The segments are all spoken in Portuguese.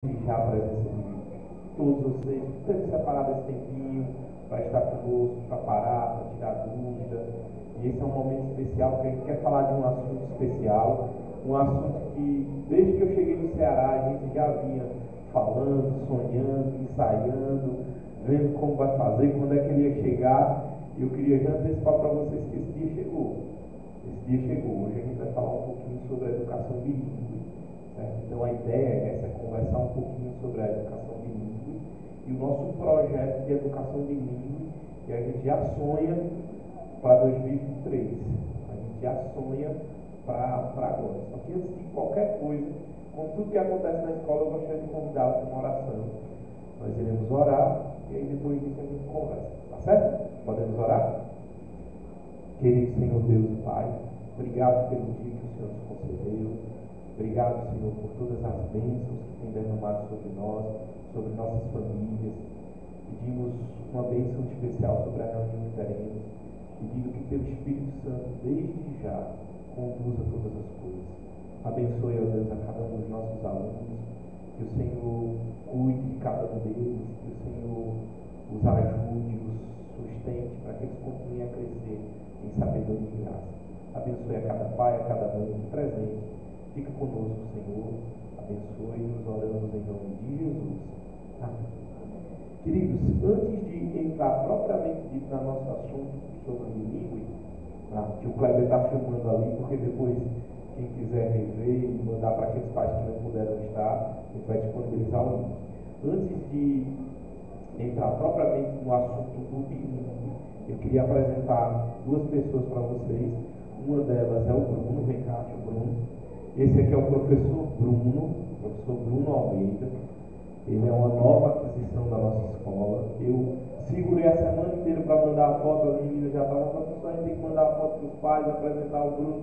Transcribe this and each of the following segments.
Já a presença de todos vocês, por ter separado esse tempinho para estar conosco, para parar, para tirar dúvida. E esse é um momento especial porque a gente quer falar de um assunto especial, um assunto que desde que eu cheguei no Ceará a gente já vinha falando, sonhando, ensaiando, vendo como vai fazer, quando é que ele ia chegar. E eu queria já antecipar para vocês que esse dia chegou. Esse dia chegou. Hoje a gente vai falar um pouquinho sobre a educação bilíngue. Então a ideia é essa, conversar um pouquinho sobre a educação bilíngue e o nosso projeto de educação bilíngue, que a gente já sonha para 2023. A gente já sonha para agora. Só que antes de qualquer coisa, com tudo que acontece na escola, eu gostaria de convidá-los para uma oração. Nós iremos orar e aí depois disso a gente conversa. Tá certo? Podemos orar? Querido Senhor Deus e Pai, obrigado pelo dia que o Senhor nos concedeu. Obrigado, Senhor, por todas as bênçãos que tem derramado sobre nós, sobre nossas famílias. Pedimos uma bênção especial sobre a reunião que teremos. Pedindo que teu Espírito Santo, desde já, conduza todas as coisas. Abençoe, ó Deus, a cada um dos nossos alunos. Que o Senhor cuide de cada um deles. Que o Senhor os ajude, os sustente, para que eles continuem a crescer em sabedoria e graça. Abençoe a cada pai, a cada mãe aqui presente. Fica conosco, Senhor. Abençoe e nos oramos em nome de Jesus. Amém. Queridos, antes de entrar propriamente dito no nosso assunto sobre bilíngue, que o Kleber está filmando ali, porque depois, quem quiser rever e mandar para aqueles pais que não puderam estar, a gente vai disponibilizar o link. Antes de entrar propriamente no assunto do bilíngue, eu queria apresentar duas pessoas para vocês. Uma delas é o Bruno. Vem cá, o Bruno. Esse aqui é o professor Bruno Almeida. Ele é uma nova aquisição da nossa escola. Eu segurei a semana inteira para mandar a foto, as meninas já estavam falando, a gente tem que mandar a foto para os pais, apresentar o Bruno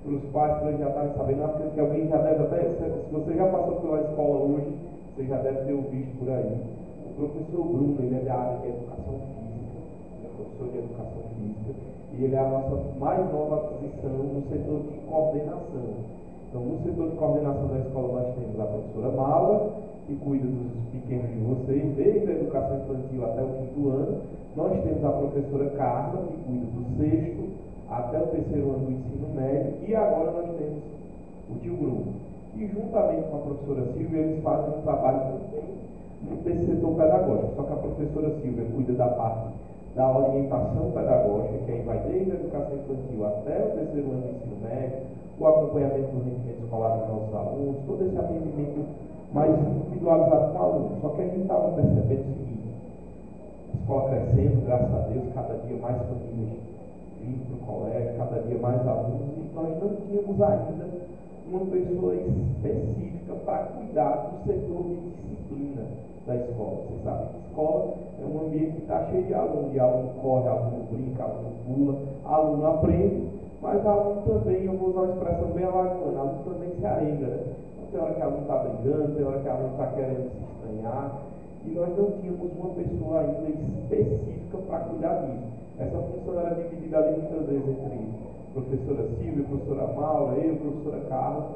para os pais, para eles já estarem sabendo. Acho que alguém já deve até, se você já passou pela escola hoje, você já deve ter ouvido por aí. O professor Bruno, ele é da área de educação física, ele é professor de educação física, e ele é a nossa mais nova aquisição no setor de coordenação. Então, no setor de coordenação da escola, nós temos a professora Maura, que cuida dos pequenos de vocês, desde a educação infantil até o 5º ano. Nós temos a professora Carla, que cuida do 6º até o 3º ano do ensino médio. E agora nós temos o tio Bruno. E juntamente com a professora Silvia, eles fazem um trabalho também desse setor pedagógico. Só que a professora Silvia cuida da parte da orientação pedagógica, que aí vai desde a educação infantil até o 3º ano do ensino médio, o acompanhamento do rendimento escolar dos nossos alunos, todo esse atendimento mais individualizado com o aluno. Só que a gente estava percebendo o seguinte: a escola crescendo, graças a Deus, cada dia mais famílias vindo para o colégio, cada dia mais alunos, e nós não tínhamos ainda uma pessoa específica para cuidar do setor de disciplina da escola. Vocês sabem que a escola é um ambiente que está cheio de aluno corre, aluno brinca, aluno pula, aluno aprende, mas aluno também, eu vou usar uma expressão bem alagoana, aluno também se arenga, né? Então, tem hora que aluno está brigando, tem hora que aluno está querendo se estranhar, e nós não tínhamos uma pessoa ainda específica para cuidar disso. Essa função era dividida ali muitas vezes entre professora Silvia, professora Maura, eu, professora Carla,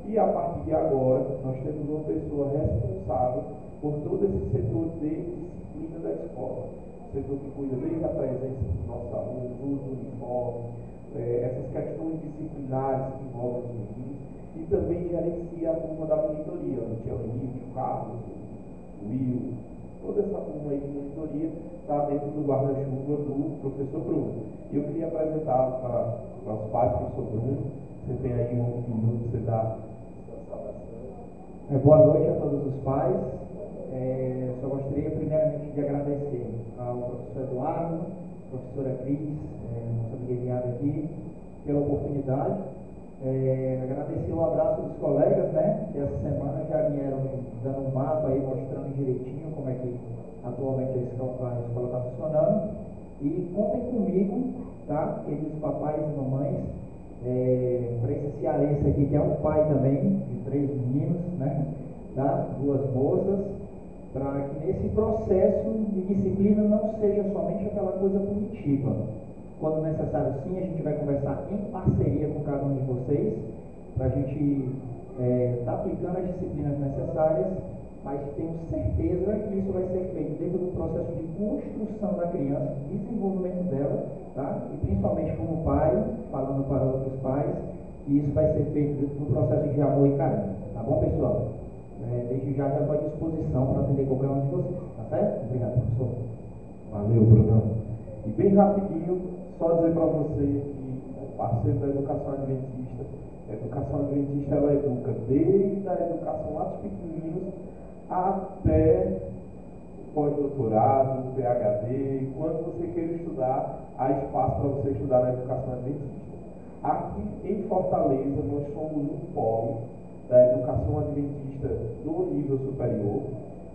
e a partir de agora nós temos uma pessoa responsável por todo esse setor de disciplina da escola. O setor que cuida desde a presença dos nossos alunos, uso do uniforme, essas questões disciplinares que envolvem os meninos, e também gerencia a turma da monitoria, onde tinha o Henrique, o Carlos, o Will, toda essa turma aí de monitoria está dentro do guarda-chuva do professor Bruno. E eu queria apresentar para os pais, professor Bruno. Você tem aí um minuto, você dá sua saudação. Boa noite a todos os pais. Só gostaria primeiramente de agradecer ao professor Eduardo, professora Cris, nossa brigadiana aqui, pela oportunidade. Agradecer o abraço dos colegas, né, que essa semana já vieram dando um mapa aí, mostrando direitinho como é que atualmente a escola está funcionando. E contem comigo, tá, queridos papais e mamães, para esse cearense aqui, que é um pai também, de 3 meninos, né, tá, 2 moças, para que nesse processo de disciplina não seja somente aquela coisa punitiva. Quando necessário, sim, a gente vai conversar em parceria com cada um de vocês, para a gente estar aplicando as disciplinas necessárias mas tenho certeza que isso vai ser feito dentro do processo de construção da criança, desenvolvimento dela, tá? E principalmente como pai, falando para outros pais, que isso vai ser feito no processo de amor e carinho, tá bom, pessoal? Desde já estou à disposição para atender qualquer um de vocês, tá certo? Obrigado, professor. Valeu, Brunão. E bem rapidinho, só dizer para você que o parceiro da educação adventista, a educação adventista ela educa desde a educação lá dos pequenininhos até pós-doutorado, PhD. Quando você queira estudar, há espaço para você estudar na educação adventista. Aqui em Fortaleza, nós somos um polo da educação adventista do nível superior.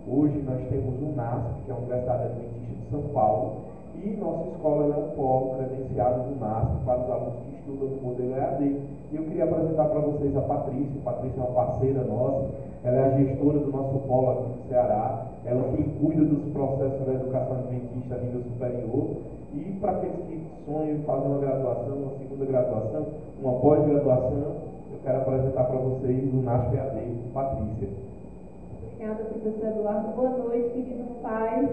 Hoje nós temos o NASP, que é a Universidade Adventista de São Paulo, e nossa escola é um polo credenciado do NASP para os alunos que estudam no modelo EAD. E eu queria apresentar para vocês a Patrícia. A Patrícia é uma parceira nossa, ela é a gestora do nosso polo aqui no Ceará, ela quem cuida dos processos da educação adventista a nível superior. E para aqueles que sonham em fazer uma graduação, uma segunda graduação, uma pós-graduação, eu quero apresentar para vocês o NASP EAD, Patrícia. Obrigada, professor Eduardo. Boa noite, queridos pais.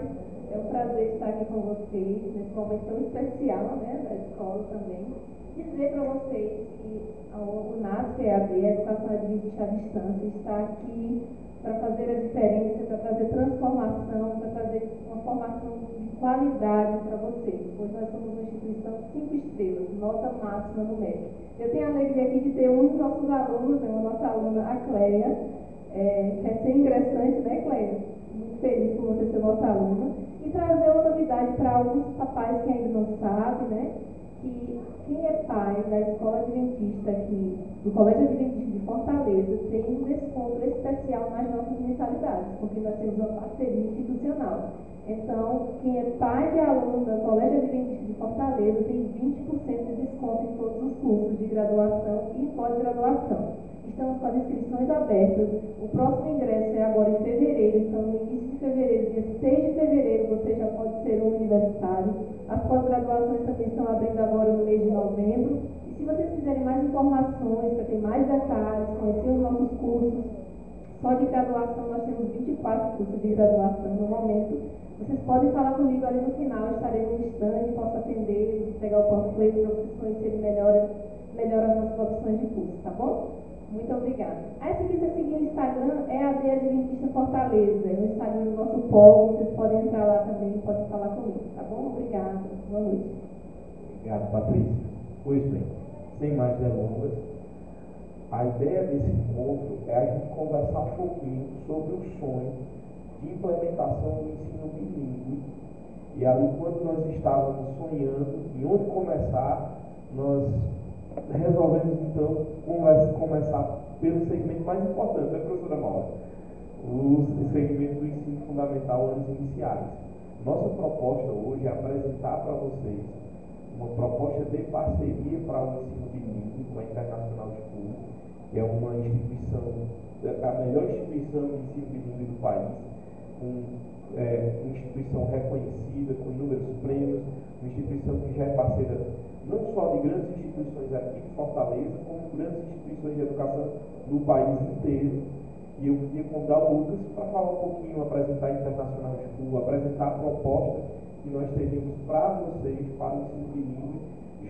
É um prazer estar aqui com vocês, nesse momento tão especial, né, da escola também. Dizer para vocês que o NASP EAD, a Educação Adventista à Distância, está aqui para fazer a diferença, para trazer transformação, para trazer uma formação de qualidade para vocês. Hoje nós somos uma instituição 5 estrelas, nota máxima no MEC. Eu tenho a alegria aqui de ter um dos nossos alunos, a nossa aluna, a Cleia, recém-ingressante, né, Cleia? Muito feliz por você ser nossa aluna. E trazer uma novidade para alguns papais que ainda não sabem, né? Que quem é pai da escola adventista aqui, do Colégio Adventista de Fortaleza, tem um desconto especial nas nossas mensalidades, porque nós temos uma parceria institucional. Então, quem é pai de aluno do Colégio Adventista de Fortaleza tem 20% de desconto em todos os cursos de graduação e pós-graduação. Estamos com as inscrições abertas. O próximo ingresso é agora em fevereiro, então no início de fevereiro, dia 6 de fevereiro, você já pode ser um universitário. As pós-graduações também estão abrindo agora no mês de novembro. E se vocês quiserem mais informações, para ter mais detalhes, conhecer os nossos cursos, só de graduação nós temos 24 cursos de graduação no momento. Vocês podem falar comigo ali no final, eu estarei no stand, posso atender, pegar o panfleto para vocês conhecerem melhor as nossas opções de curso, tá bom? Muito obrigada. Aí, se quiser seguir o Instagram, é AD Adventista Fortaleza. É o Instagram do nosso polo, vocês podem entrar lá também, podem falar comigo, tá bom? Obrigada. Boa noite. Obrigado, Patrícia. Pois bem, sem mais delongas, a ideia desse encontro é a gente conversar um pouquinho sobre o sonho de implementação do ensino bilíngue. E ali, quando nós estávamos sonhando em onde começar, nós resolvemos então começar pelo segmento mais importante, né, professora Maura? O segmento do ensino fundamental, anos iniciais. Nossa proposta hoje é apresentar para vocês uma proposta de parceria para o ensino bilíngue com a Internacional School, que é uma instituição, a melhor instituição de ensino bilíngue do país, uma instituição reconhecida, com inúmeros prêmios, uma instituição que já é parceira não só de grandes instituições aqui de Fortaleza, como grandes instituições de educação no país inteiro. E eu queria convidar o Lucas para falar um pouquinho, apresentar a Internacional School, apresentar a proposta que nós teríamos para vocês, para o ensino bilíngue,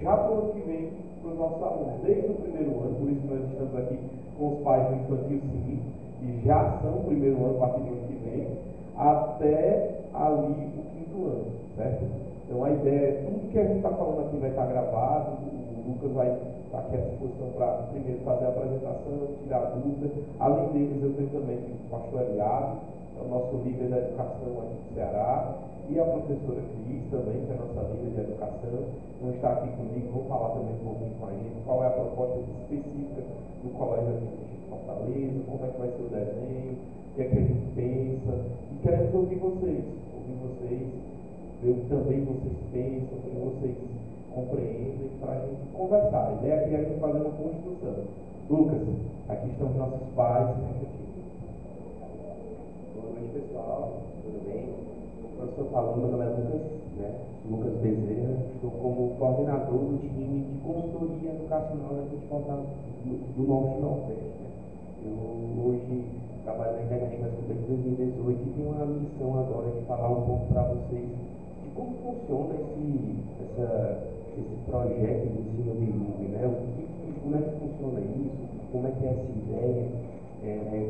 já para o ano que vem, para os nossos alunos, desde o primeiro ano, por isso nós estamos aqui com os pais do Infantil 5, que já são o primeiro ano, a partir do ano que vem, até ali o 5º ano, certo? Então a ideia é, tudo que a gente está falando aqui vai estar gravado, o Lucas vai estar aqui à disposição para primeiro fazer a apresentação, tirar dúvidas. Além deles, eu tenho também o pastor Eliado, é o nosso líder da educação aqui do Ceará, e a professora Cris também, que é a nossa líder de educação, vão estar aqui comigo, vão falar também um pouquinho com a gente, qual é a proposta específica do Colégio Adventista de Fortaleza, como é que vai ser o desenho, o que é que a gente pensa, e queremos ouvir vocês, ver o que também vocês pensam, o que vocês compreendem, para a gente conversar. A ideia aqui é a gente fazer uma construção. Lucas, aqui estão os nossos pais. Boa noite, pessoal. Tudo bem? O professor falou, meu nome é Lucas, né? Lucas Bezerra. Estou como coordenador do time de consultoria educacional da do Norte e Nordeste. Né? Eu hoje trabalho na Internet desde 2018 e tenho uma missão agora de falar um pouco para vocês de como funciona esse projeto de ensino bilíngue, né? Como é que funciona isso, como é que é essa ideia,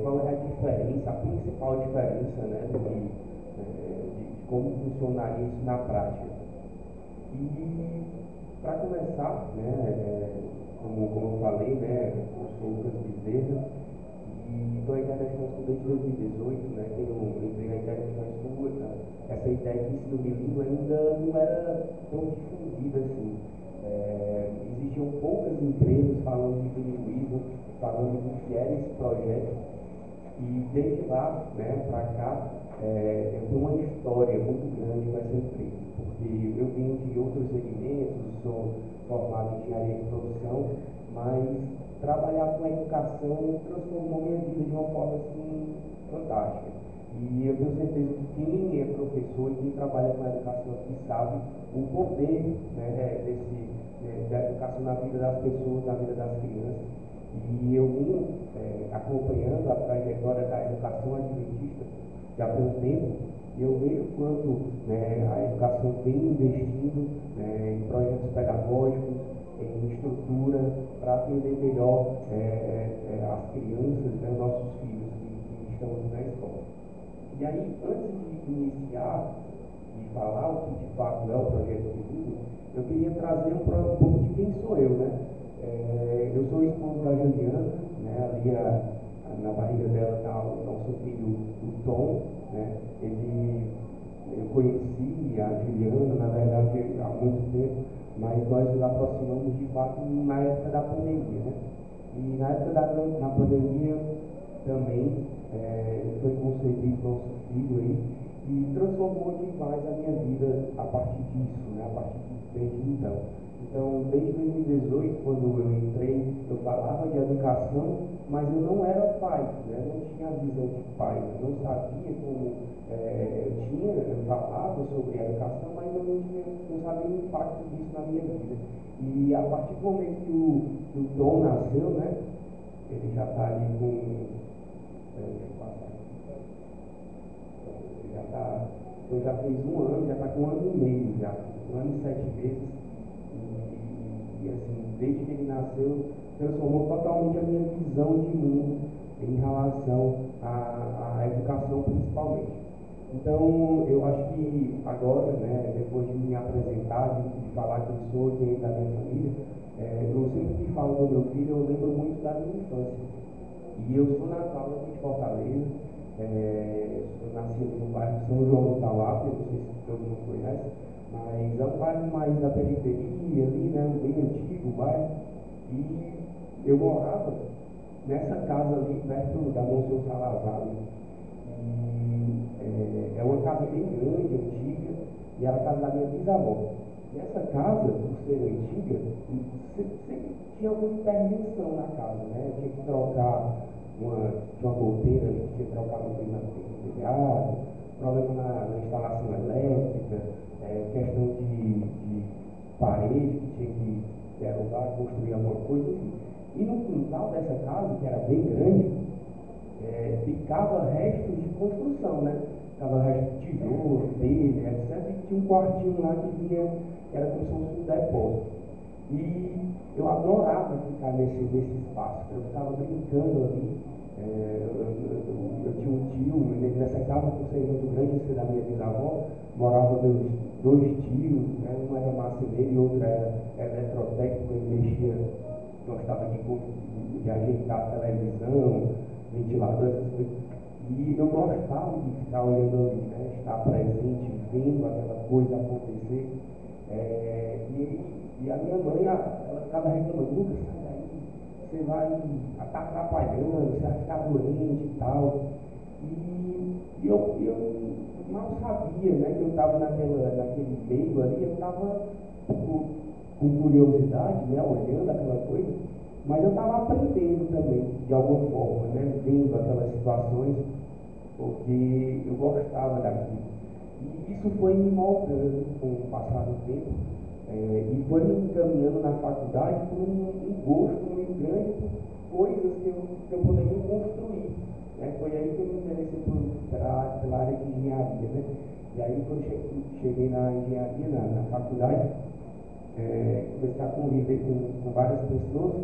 qual é a diferença, a principal diferença, né, de como funcionaria isso na prática. E, para começar, né, como eu falei, né, eu sou o Lucas Bezerra e estou na Internet desde 2018, né, entrei na Internet essa ideia de ensino bilíngue ainda não era tão difundida assim. Existiam poucas empresas falando de bilinguismo, falando do que era esse projeto, e desde lá, né, para cá, eu tenho uma história muito grande com essa empresa, porque eu venho de outros segmentos, sou formado em engenharia de produção, mas trabalhar com a educação transformou minha vida de uma forma assim fantástica. E eu tenho certeza que quem é professor e quem trabalha com a educação aqui sabe o poder, né, da educação na vida das pessoas, na vida das crianças. E eu vim acompanhando a trajetória da educação adventista já há algum tempo, e eu vejo quanto, né, a educação vem investindo, né, em projetos pedagógicos, em estrutura, para atender melhor as crianças, né, nossos filhos que estão na escola. E aí, antes de iniciar e falar o que de fato é o projeto bilíngue, eu queria trazer um pouco de quem sou eu, né? Eu sou esposo da Juliana, né? Ali na barriga dela está o nosso filho, o Tom, né? Eu conheci a Juliana, na verdade, há muito tempo, mas nós nos aproximamos de fato na época da pandemia, né? E na época da pandemia também foi concebido nosso filho aí, e transformou demais a minha vida a partir disso, né? A partir desde então. Então, desde 2018, quando eu entrei, eu falava de educação, mas eu não era pai, né? Não tinha a visão de pai, eu não sabia como, eu falava sobre a educação, mas eu não sabia o impacto disso na minha vida. E a partir do momento que o Tom nasceu, né? Ele já está ali com... deixa eu passar aqui. Então já fez um ano, já está com 1 ano e meio já, 1 ano e 7 meses. E assim, desde que ele nasceu, transformou totalmente a minha visão de mundo em relação à educação principalmente. Então, eu acho que agora, né, depois de me apresentar, de falar quem sou, quem é da minha família, eu sempre que falo do meu filho, eu lembro muito da minha infância. E eu sou natural de Fortaleza, eu nasci no bairro São João do Tauap, não sei se todo mundo conhece, mas é um bairro mais da periferia ali, né, bem antigo o bairro, e eu morava nessa casa ali perto da Monsenhor Salazar, né? E é uma casa bem grande, antiga, e era a casa da minha bisavó. E essa casa, por ser antiga, sempre tinha alguma intervenção na casa, né? Tinha que trocar uma goteira ali, tinha que trocar uma coisa no telhado, problema na instalação elétrica, questão de parede que tinha que derrubar, construir alguma coisa, enfim. E no quintal dessa casa, que era bem grande, ficava restos de construção, né? Ficava restos de tijolo, telha, etc. E tinha um quartinho lá que vinha, era como se fosse um depósito. E eu adorava ficar nesse espaço, eu ficava brincando ali. Eu tinha um tio, nessa casa, por ser muito grande, ser da minha bisavó, moravam meus 2 tios, né? Um era marceneiro e outro era eletrotécnico, ele mexia, gostava de ajeitar a televisão, ventilador, essas coisas. E eu gostava de ficar olhando ali, né? Estar presente, vendo aquela coisa acontecer. E a minha mãe, ela ficava reclamando: Lucas, sai daí, você vai estar atrapalhando, você vai ficar doente e tal. E eu mal sabia, né, que eu estava naquele meio ali, eu estava com curiosidade, né, olhando aquela coisa, mas eu estava aprendendo também, de alguma forma, né, vendo aquelas situações, porque eu gostava daquilo. E isso foi me moldando com o passar do tempo, e foi me encaminhando na faculdade por um gosto muito grande por coisas que eu poderia construir, né? Foi aí que eu me interessei pela área de engenharia, né? E aí, quando cheguei na engenharia, na faculdade, comecei a conviver com várias pessoas,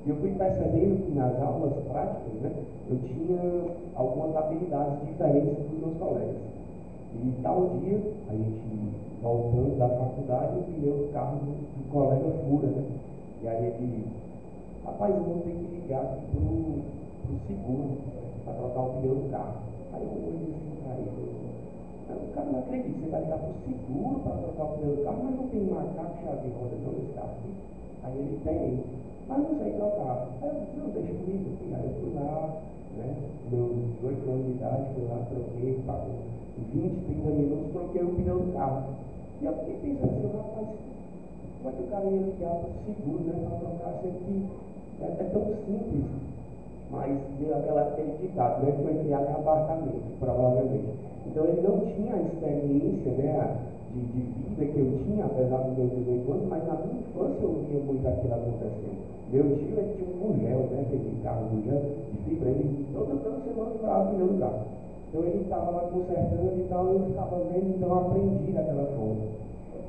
e eu fui percebendo que nas aulas práticas, né, eu tinha algumas habilidades diferentes dos meus colegas. E tal dia, a gente voltando da faculdade, o pneu do carro do colega fura, né? E aí ele, rapaz, eu vou ter que ligar aqui pro seguro para trocar o pneu do carro. Aí eu olhei assim para ele, o cara não acredita, você vai ligar pro seguro para trocar o pneu do carro, mas não tem macaco, chave de roda não nesse carro aqui. Aí ele tem, mas não sei trocar. Aí eu disse, não, deixa comigo. Aí eu fui lá, né, meus 18 anos de idade, fui lá, troquei, pagou 20, 30 minutos, troquei o pneu do carro. E eu fiquei pensando assim, rapaz, como é que o cara ia ligar para o seguro, né, para trocar, sendo que é tão simples. Mas deu aquele ditado, né, que foi criado em apartamento, provavelmente. Então ele não tinha a experiência, né, de vida que eu tinha, apesar dos meus 18 anos, mas na minha infância eu via muito aquilo acontecendo. Meu tio, ele tinha um bugel, né, aquele carro bugel de fibra, ele toda semana furava o pneu do carro. Então ele estava lá consertando e tal, eu ficava vendo, então eu aprendi daquela forma.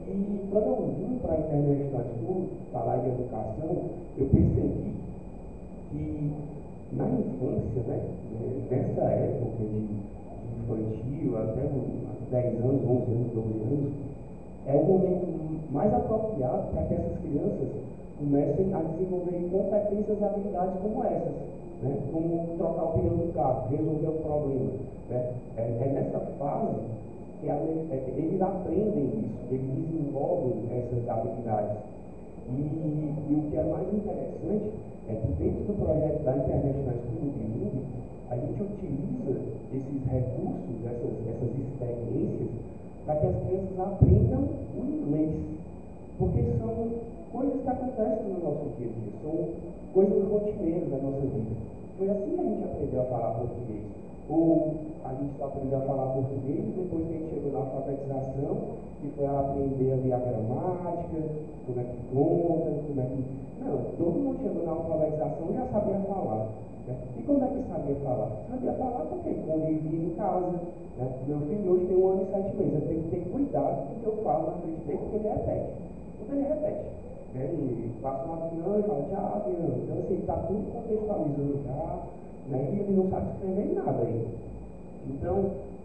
E quando eu vim para a International School, falar de educação, eu percebi que na infância, né, nessa época de infantil, até uns 10 anos, 11 anos, 12 anos, é o momento mais apropriado para que essas crianças comecem a desenvolver competências e habilidades como essas, né? Como trocar o pneu do carro, resolver o problema. Né? É nessa fase que eles aprendem isso, eles desenvolvem essas habilidades. E o que é mais interessante é que dentro do projeto da International School Bilingue, a gente utiliza esses recursos, essas experiências, para que as crianças aprendam o inglês. Porque são coisas que acontecem no nosso dia a dia, são coisas rotineiras da nossa vida. Foi assim que a gente aprendeu a falar português. Ou a gente só aprendeu a falar português depois que a gente chegou na alfabetização e foi aprender ali a gramática, como é que conta, como é que... Não, todo mundo chegou na alfabetização e já sabia falar. Né? E como é que sabia falar? Sabia falar porque convivia em casa. Né? Meu filho hoje tem 1 ano e 7 meses. Eu tenho que ter cuidado com o que eu falo na frente dele, porque ele repete. Então ele repete. Né? Ele passa uma opinião e fala, tchau, então assim, ele está tudo contextualizando já, né? E ele não sabe escrever nada ainda. Então,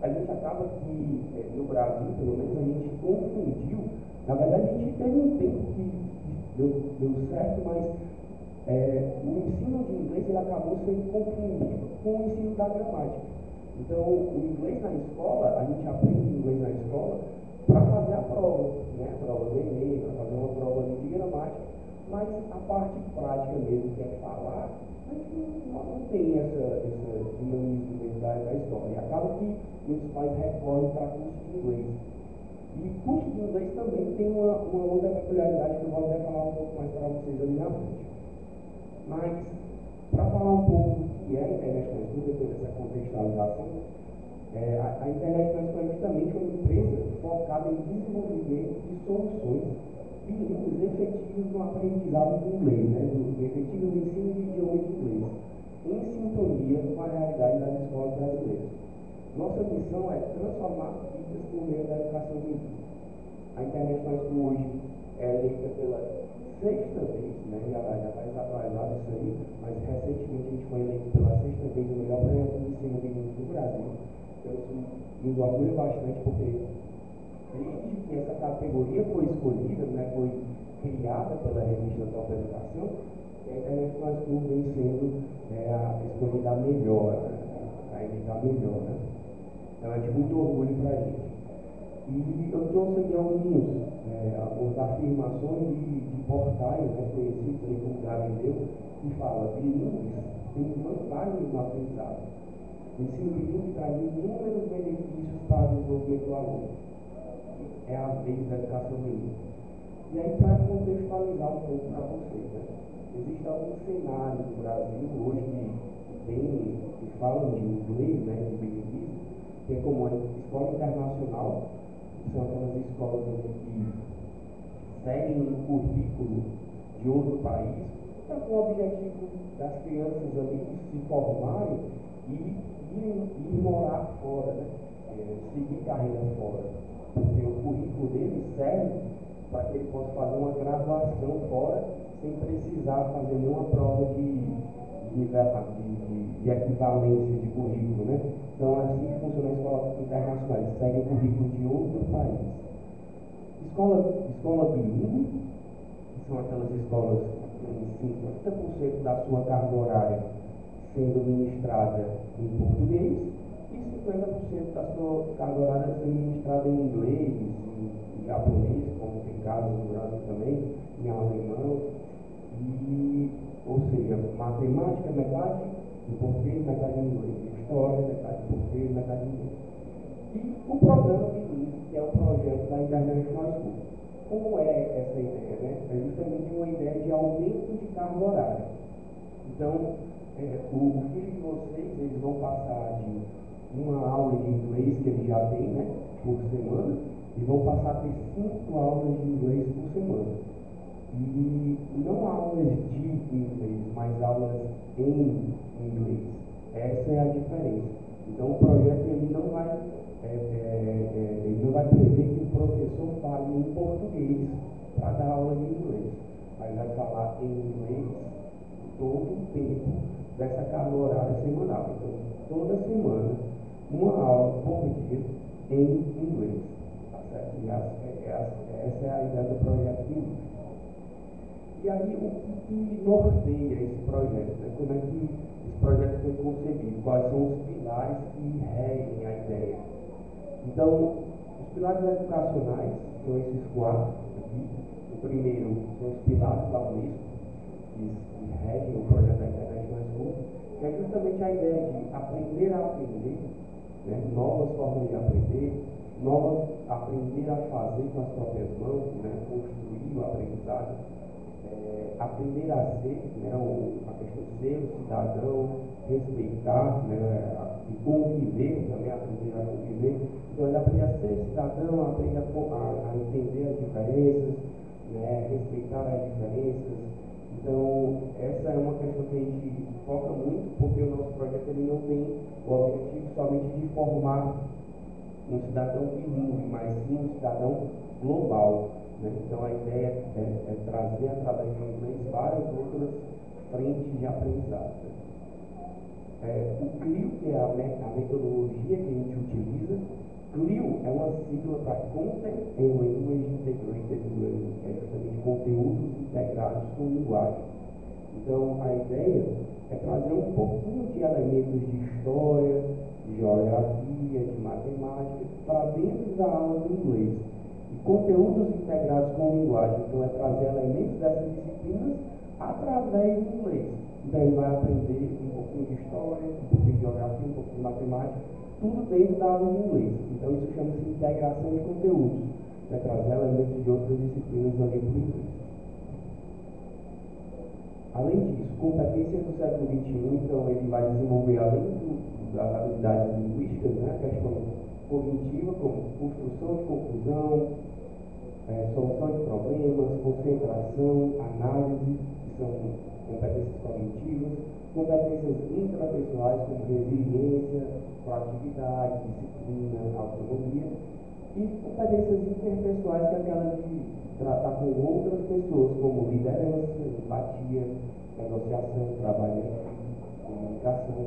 a gente acaba que, no Brasil, pelo menos, a gente confundiu. Na verdade, a gente teve um tempo que deu certo, mas o ensino de inglês ele acabou sendo confundido com o ensino da gramática. Então, o inglês na escola, a gente aprende inglês na escola para fazer a prova, né? A prova do Enem, para fazer uma prova de gramática, mas a parte prática mesmo, que é falar, a gente não tem esse dinamismo dentro da escola. E acaba que muitos pais recorrem para curso de inglês. E curso de inglês também tem uma outra peculiaridade que eu vou até falar um pouco mais para vocês ali na frente. Mas, para falar um pouco do que é a International School, depois dessa contextualização, a International School é justamente uma empresa focada em desenvolvimento de soluções bilíngues efetivos no aprendizado do inglês, né? Efetivos no ensino de idioma de inglês, em sintonia com a realidade das escolas brasileiras. Nossa missão é transformar vidas por meio da educação bilíngue. A International School hoje é eleita pela 6ª vez, né? Já vai atualizado isso aí, mas recentemente a gente foi eleito pela 6ª vez o melhor projeto de ensino bilíngue do Brasil. Então isso nos orgulha bastante porque desde que essa categoria foi escolhida, né, foi criada pela revista Top Educação, a International School vem sendo a escolhida a melhor, né? A indicar melhor, né? Então é de muito orgulho para a gente. E eu trouxe aqui algumas afirmações de portais, né, conhecidos aí como Galileu, que fala que bilíngues têm vantagens no aprendizado. O ensino bilíngue traz inúmeros benefícios para o desenvolvimento do aluno. É a vez da educação bilíngue. E aí, para contextualizar um pouco para vocês, né? Existem alguns cenários no Brasil hoje que falam de inglês, né, de bilinguismo, que é como a escola internacional, que são aquelas escolas que seguem um currículo de outro país, com o objetivo das crianças ali se formarem e ir morar fora, né? Seguir carreira fora. Porque o currículo dele serve para que ele possa fazer uma graduação fora sem precisar fazer nenhuma prova de equivalência de currículo, né? Então, assim que funciona a escola internacional, eles seguem o currículo de outro país. Escola bilíngue, que são aquelas escolas que têm 50% da sua carga horária sendo ministrada em português e 50% da sua carga horária sendo ministrada em inglês, em japonês, como tem casos no Brasil também, em alemão, ou seja, matemática, metade em português, metade em inglês, história, metade em português, metade em inglês. E o programa bilíngue, que é o projeto da International School. Como é essa ideia, né? É justamente uma ideia de aumento de carga horária. Então, o filho de vocês, eles vão passar de uma aula de inglês que eles já têm, né, por semana, e vão passar a ter 5 aulas de inglês por semana. E não aulas de inglês, mas aulas em inglês. Essa é a diferença. Então, o projeto ele não vai prever que o professor fale em português para dar aula de inglês, mas vai falar em inglês todo o tempo dessa carga horária semanal. Então, toda semana, uma aula por dia em inglês. Tá certo? E essa é a ideia do projeto bilíngue. E aí, o que norteia esse projeto? Né? Como é que esse projeto foi concebido? Quais são os pilares que regem a ideia? Então, os pilares educacionais são esses 4 aqui. O primeiro são os pilares da Unesco, que regem o projeto da International School, que é justamente a ideia de aprender a aprender, né? Novas formas de aprender, aprender a fazer com as próprias mãos, né? Construir o aprendizado. Aprender a ser, né, a questão de ser um cidadão, respeitar, né, e conviver, também aprender a conviver. Então, ele aprende a ser cidadão, aprende a entender as diferenças, né, respeitar as diferenças. Então, essa é uma questão que a gente foca muito, porque o nosso projeto ele não tem o objetivo somente de formar um cidadão bilíngue, mas sim um cidadão global. Né? Então, a ideia é trazer, através do inglês, várias outras frentes de aprendizado. O CLIO, que é a metodologia que a gente utiliza, CLIO é uma sigla para Content and Language Integrated Learning, que é justamente conteúdos integrados com linguagem. Então, a ideia é trazer um pouquinho de elementos de história, de geografia, de matemática, para dentro da aula do inglês. E conteúdos integrados com linguagem, então é trazer elementos dessas disciplinas através do inglês. Então ele vai aprender um pouquinho de história, um pouquinho de geografia, um pouquinho de matemática, tudo dentro da aula de inglês. Então isso chama-se integração de conteúdos, né? Trazer elementos de outras disciplinas ali para o inglês. Além disso, competências do século XXI, então ele vai desenvolver, além das habilidades linguísticas, né? A questão cognitiva, como construção de conclusão, solução de problemas, concentração, análise, que são competências cognitivas, competências intrapessoais, como resiliência, proatividade, disciplina, autonomia, e competências interpessoais, que é aquela de tratar com outras pessoas, como liderança, empatia, negociação, trabalho, comunicação.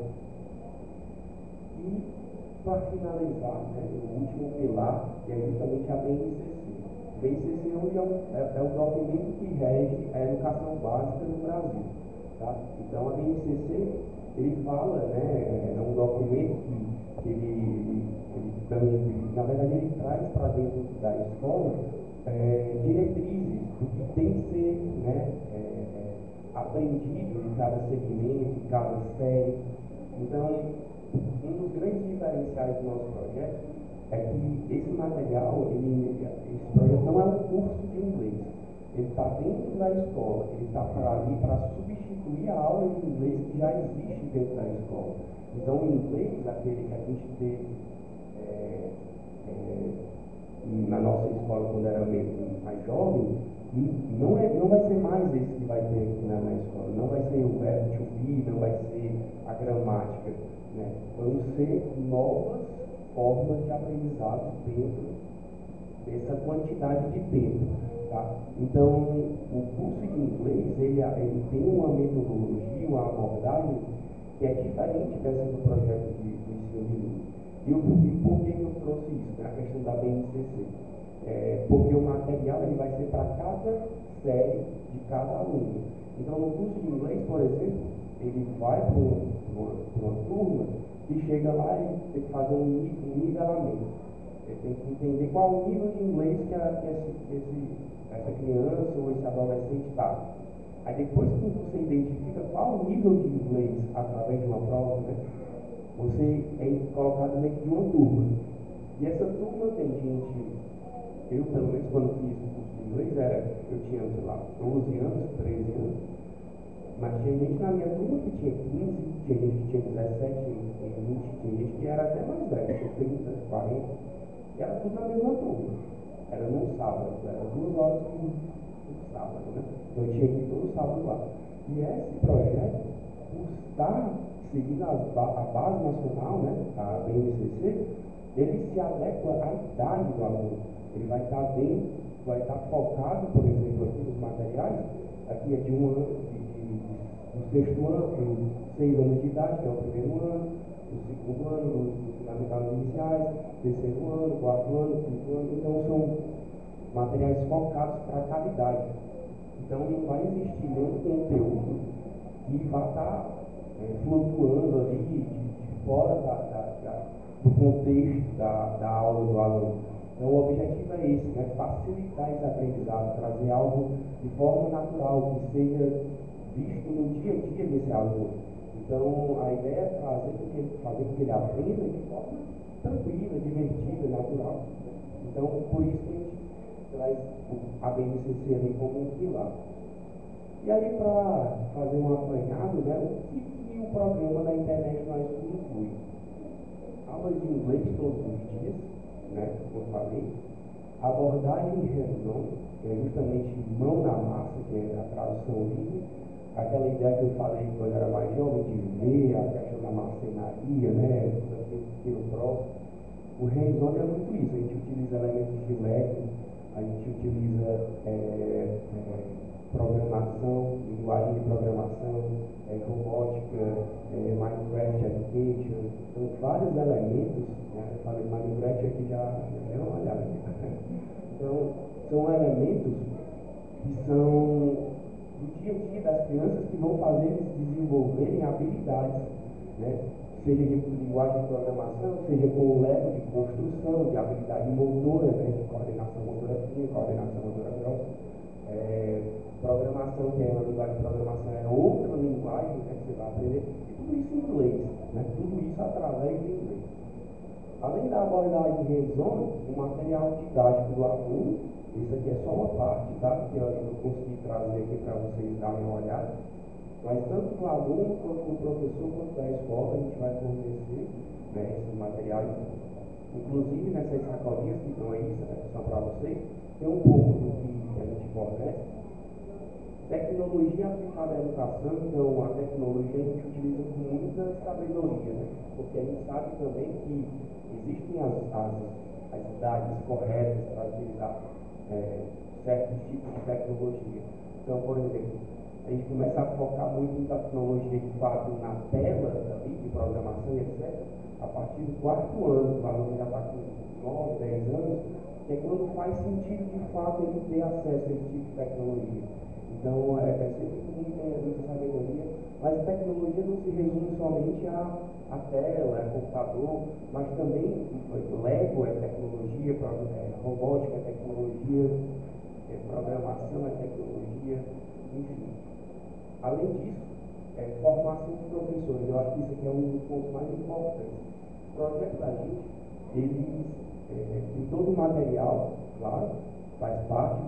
E, para finalizar, né, o último pilar, que é justamente a BNCC. A BNCC hoje é o documento que rege a educação básica no Brasil. Tá? Então, a BNCC, ele fala, né, é um documento que ele na verdade, ele traz para dentro da escola diretrizes do que tem que ser, né, aprendido em cada segmento, em cada série. Então, um dos grandes diferenciais do nosso projeto é que esse material, esse projeto não é um curso de inglês. Ele está dentro da escola, ele está ali para substituir a aula de inglês que já existe dentro da escola. Então, o inglês, aquele que a gente teve na nossa escola quando era mais jovem, não vai ser mais esse que vai ter aqui na escola. Não vai ser o verbo to be, não vai ser a gramática. né? Vão ser novas formas de aprendizado dentro dessa quantidade de tempo, tá? Então, o curso de inglês, ele tem uma metodologia, uma abordagem que é diferente dessa do projeto do ensino bilíngue. E por que eu trouxe isso, né? A questão da BNCC? Porque o material ele vai ser para cada série de cada aluno. Então, no curso de inglês, por exemplo, ele vai para uma turma e chega lá e tem que fazer um nivelamento. Ele tem que entender qual o nível de inglês que essa criança ou esse adolescente está. Aí depois que você identifica qual o nível de inglês através de uma prova, né, você é colocado dentro de uma turma. E essa turma tem gente, eu pelo menos quando fiz o curso de inglês, eu tinha, sei lá, 12 anos, 13 anos, mas tinha gente na minha turma que tinha 15, tinha gente que tinha 17, tinha 20, tinha gente que era até mais velho, tinha 30, 40, e era tudo na mesma turma. Era num sábado, era 2 horas por sábado, né? Então eu tinha que ir todo sábado lá. E esse projeto, por estar seguindo a base nacional, né, a BNCC, ele se adequa à idade do aluno. Ele vai estar dentro, vai estar focado, por exemplo, aqui nos materiais, aqui é de um ano, do 6º ano, 6 anos de idade, que é o primeiro ano, do 2º ano, dos fundamentais iniciais, 3º ano, 4º ano, 5º ano. Então são materiais focados para cada idade. Então não vai existir nenhum conteúdo que vai estar flutuando ali de fora do contexto da aula do aluno. Então o objetivo é esse, né? Facilitar esse aprendizado, trazer algo de forma natural, que seja visto no dia a dia desse aluno. Então a ideia é fazer com que ele aprenda de forma tranquila, divertida, natural. Então por isso que a gente traz a BNCC ali como um pilar. E aí, para fazer um apanhado, né, o que o programa da International School inclui? Aulas de inglês todos os dias, né, como eu falei, abordagem hands-on, que é justamente mão na massa, que é a tradução livre, aquela ideia que eu falei quando eu era mais jovem, de ver a questão da marcenaria, né, tudo aquilo próximo. O hands-on é muito isso, a gente utiliza elementos de leque, a gente utiliza programação, linguagem de programação, robótica, Minecraft Education, são vários elementos, né? Eu falei Minecraft aqui já deu uma olhada aqui. Então, são elementos que são do dia a dia das crianças que vão fazer eles desenvolverem habilidades, né? Seja de linguagem de programação, seja com o Lego de construção, de habilidade motora, né? De coordenação motora fina, coordenação motora grossa. Programação, que é uma linguagem de programação, é outra linguagem, né, que você vai aprender, e tudo isso em inglês, né, tudo isso através de inglês. Além da abordagem hands-on, o material didático do aluno, isso aqui é só uma parte, tá, que eu consegui trazer aqui para vocês darem uma olhada, mas tanto do aluno, quanto do professor, quanto da escola, a gente vai fornecer, né, esses materiais. Inclusive, nessas sacolinhas que estão aí, são para vocês, tem um pouco do que a gente fornece. Tecnologia aplicada à educação, então a tecnologia a gente utiliza com muita sabedoria, né? Porque a gente sabe também que existem as idades corretas para utilizar certos tipos de tecnologia. Então, por exemplo, a gente começa a focar muito em tecnologia de fato na tela ali, de programação e etc. A partir do 4º ano, o aluno já está com 9, 10 anos, que é quando faz sentido de fato ele ter acesso a esse tipo de tecnologia. Então, sempre muita sabedoria, mas a tecnologia não se resume somente à tela, ao computador, mas também Lego é tecnologia, robótica é tecnologia, programação é tecnologia, enfim. Além disso, formação de professores. Eu acho que isso aqui é um dos pontos mais importantes. O projeto da gente, ele tem todo o material, claro, faz parte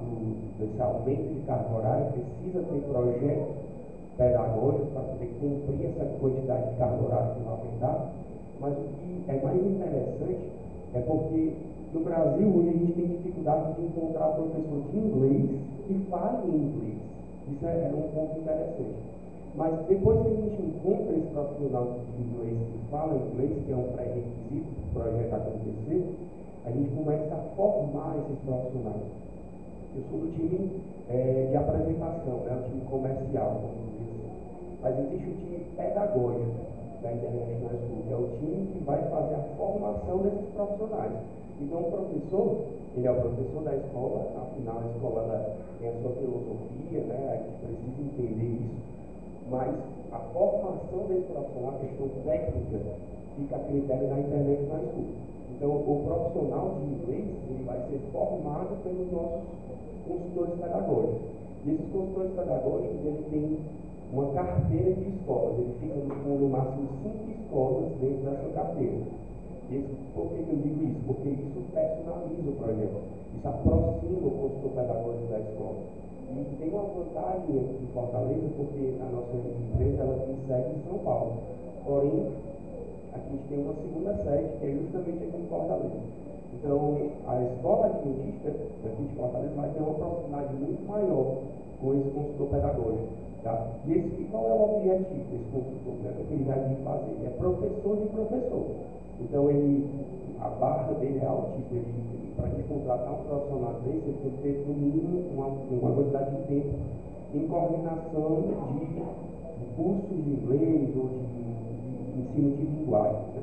desse aumento de carga horária, precisa ter projetos pedagógicos para poder cumprir essa quantidade de carga horária que vai aumentar, mas o que é mais interessante é porque no Brasil hoje a gente tem dificuldade de encontrar professor de inglês que fale em inglês. Isso é um ponto interessante. Mas depois que a gente encontra esse profissional de inglês que fala inglês, que é um pré-requisito para o projeto acontecer, a gente começa a formar esses profissionais. Eu sou do time de apresentação, né, o time comercial, vamos dizer assim. Mas existe o time pedagógico da International School, que é o time que vai fazer a formação desses profissionais. Então, o professor, ele é o professor da escola, afinal, a escola tem a sua filosofia, né, a gente precisa entender isso, mas a formação desse profissional, a questão técnica, fica a critério da International School. Então, o profissional de inglês, ele vai ser formado pelos nossos consultores pedagógicos. E esses consultores pedagógicos, ele tem uma carteira de escolas, ele fica com no máximo 5 escolas dentro da sua carteira. Por que eu digo isso? Porque isso personaliza o projeto, isso aproxima o consultor pedagógico da escola. E tem uma vantagem aqui em Fortaleza, porque a nossa empresa ela tem sede em São Paulo. Porém, aqui a gente tem uma segunda sede, que é justamente aqui em Fortaleza. Então, a escola adventista aqui de Fortaleza vai ter uma proximidade muito maior com esse consultor pedagógico. Tá? E qual é o objetivo desse consultor? Né? O que ele vai vir fazer? Ele é professor de professor. Então, a barra dele é altíssima. Para a gente contratar um profissional desse, ele tem que ter, no mínimo, uma quantidade de tempo em coordenação de cursos de inglês ou de ensino de linguagem. Né?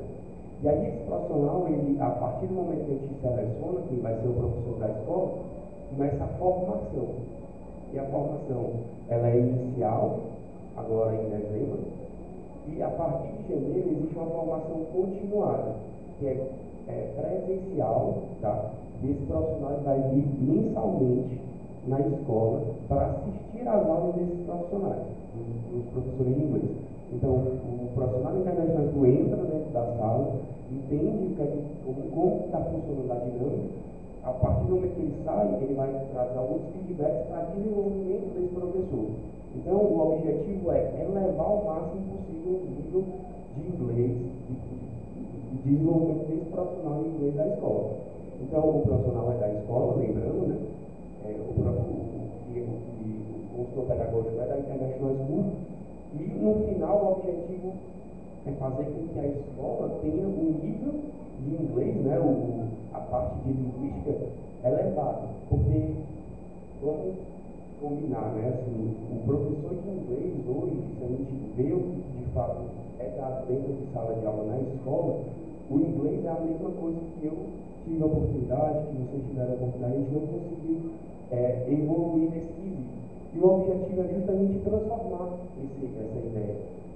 E aí, esse profissional, a partir do momento que a gente seleciona quem vai ser o professor da escola, começa a formação. E a formação, ela é inicial, agora em dezembro, e a partir de janeiro existe uma formação continuada, que é presencial, tá? E esse profissional vai vir mensalmente na escola para assistir às aulas desses profissionais, dos professores de inglês. Então, o profissional internacional entra dentro da sala, entende como está funcionando a dinâmica. A partir do momento que ele sai, ele vai trazer alguns feedbacks para desenvolvimento desse professor. Então, o objetivo é elevar ao máximo possível o nível de inglês e desenvolvimento desse profissional de inglês da escola. Então, o profissional é da escola, lembrando, né? O consultor pedagógico é da International School. E, no final, o objetivo é fazer com que a escola tenha um nível de inglês, né? A parte de linguística elevada. Porque, vamos combinar, né? Assim, o professor de inglês hoje, se a gente vê o que de fato é dado dentro de sala de aula na escola, o inglês é a mesma coisa que eu tive a oportunidade, que vocês tiveram a oportunidade, a gente não conseguiu evoluir nesse quesito. E o objetivo é justamente transformar essa ideia.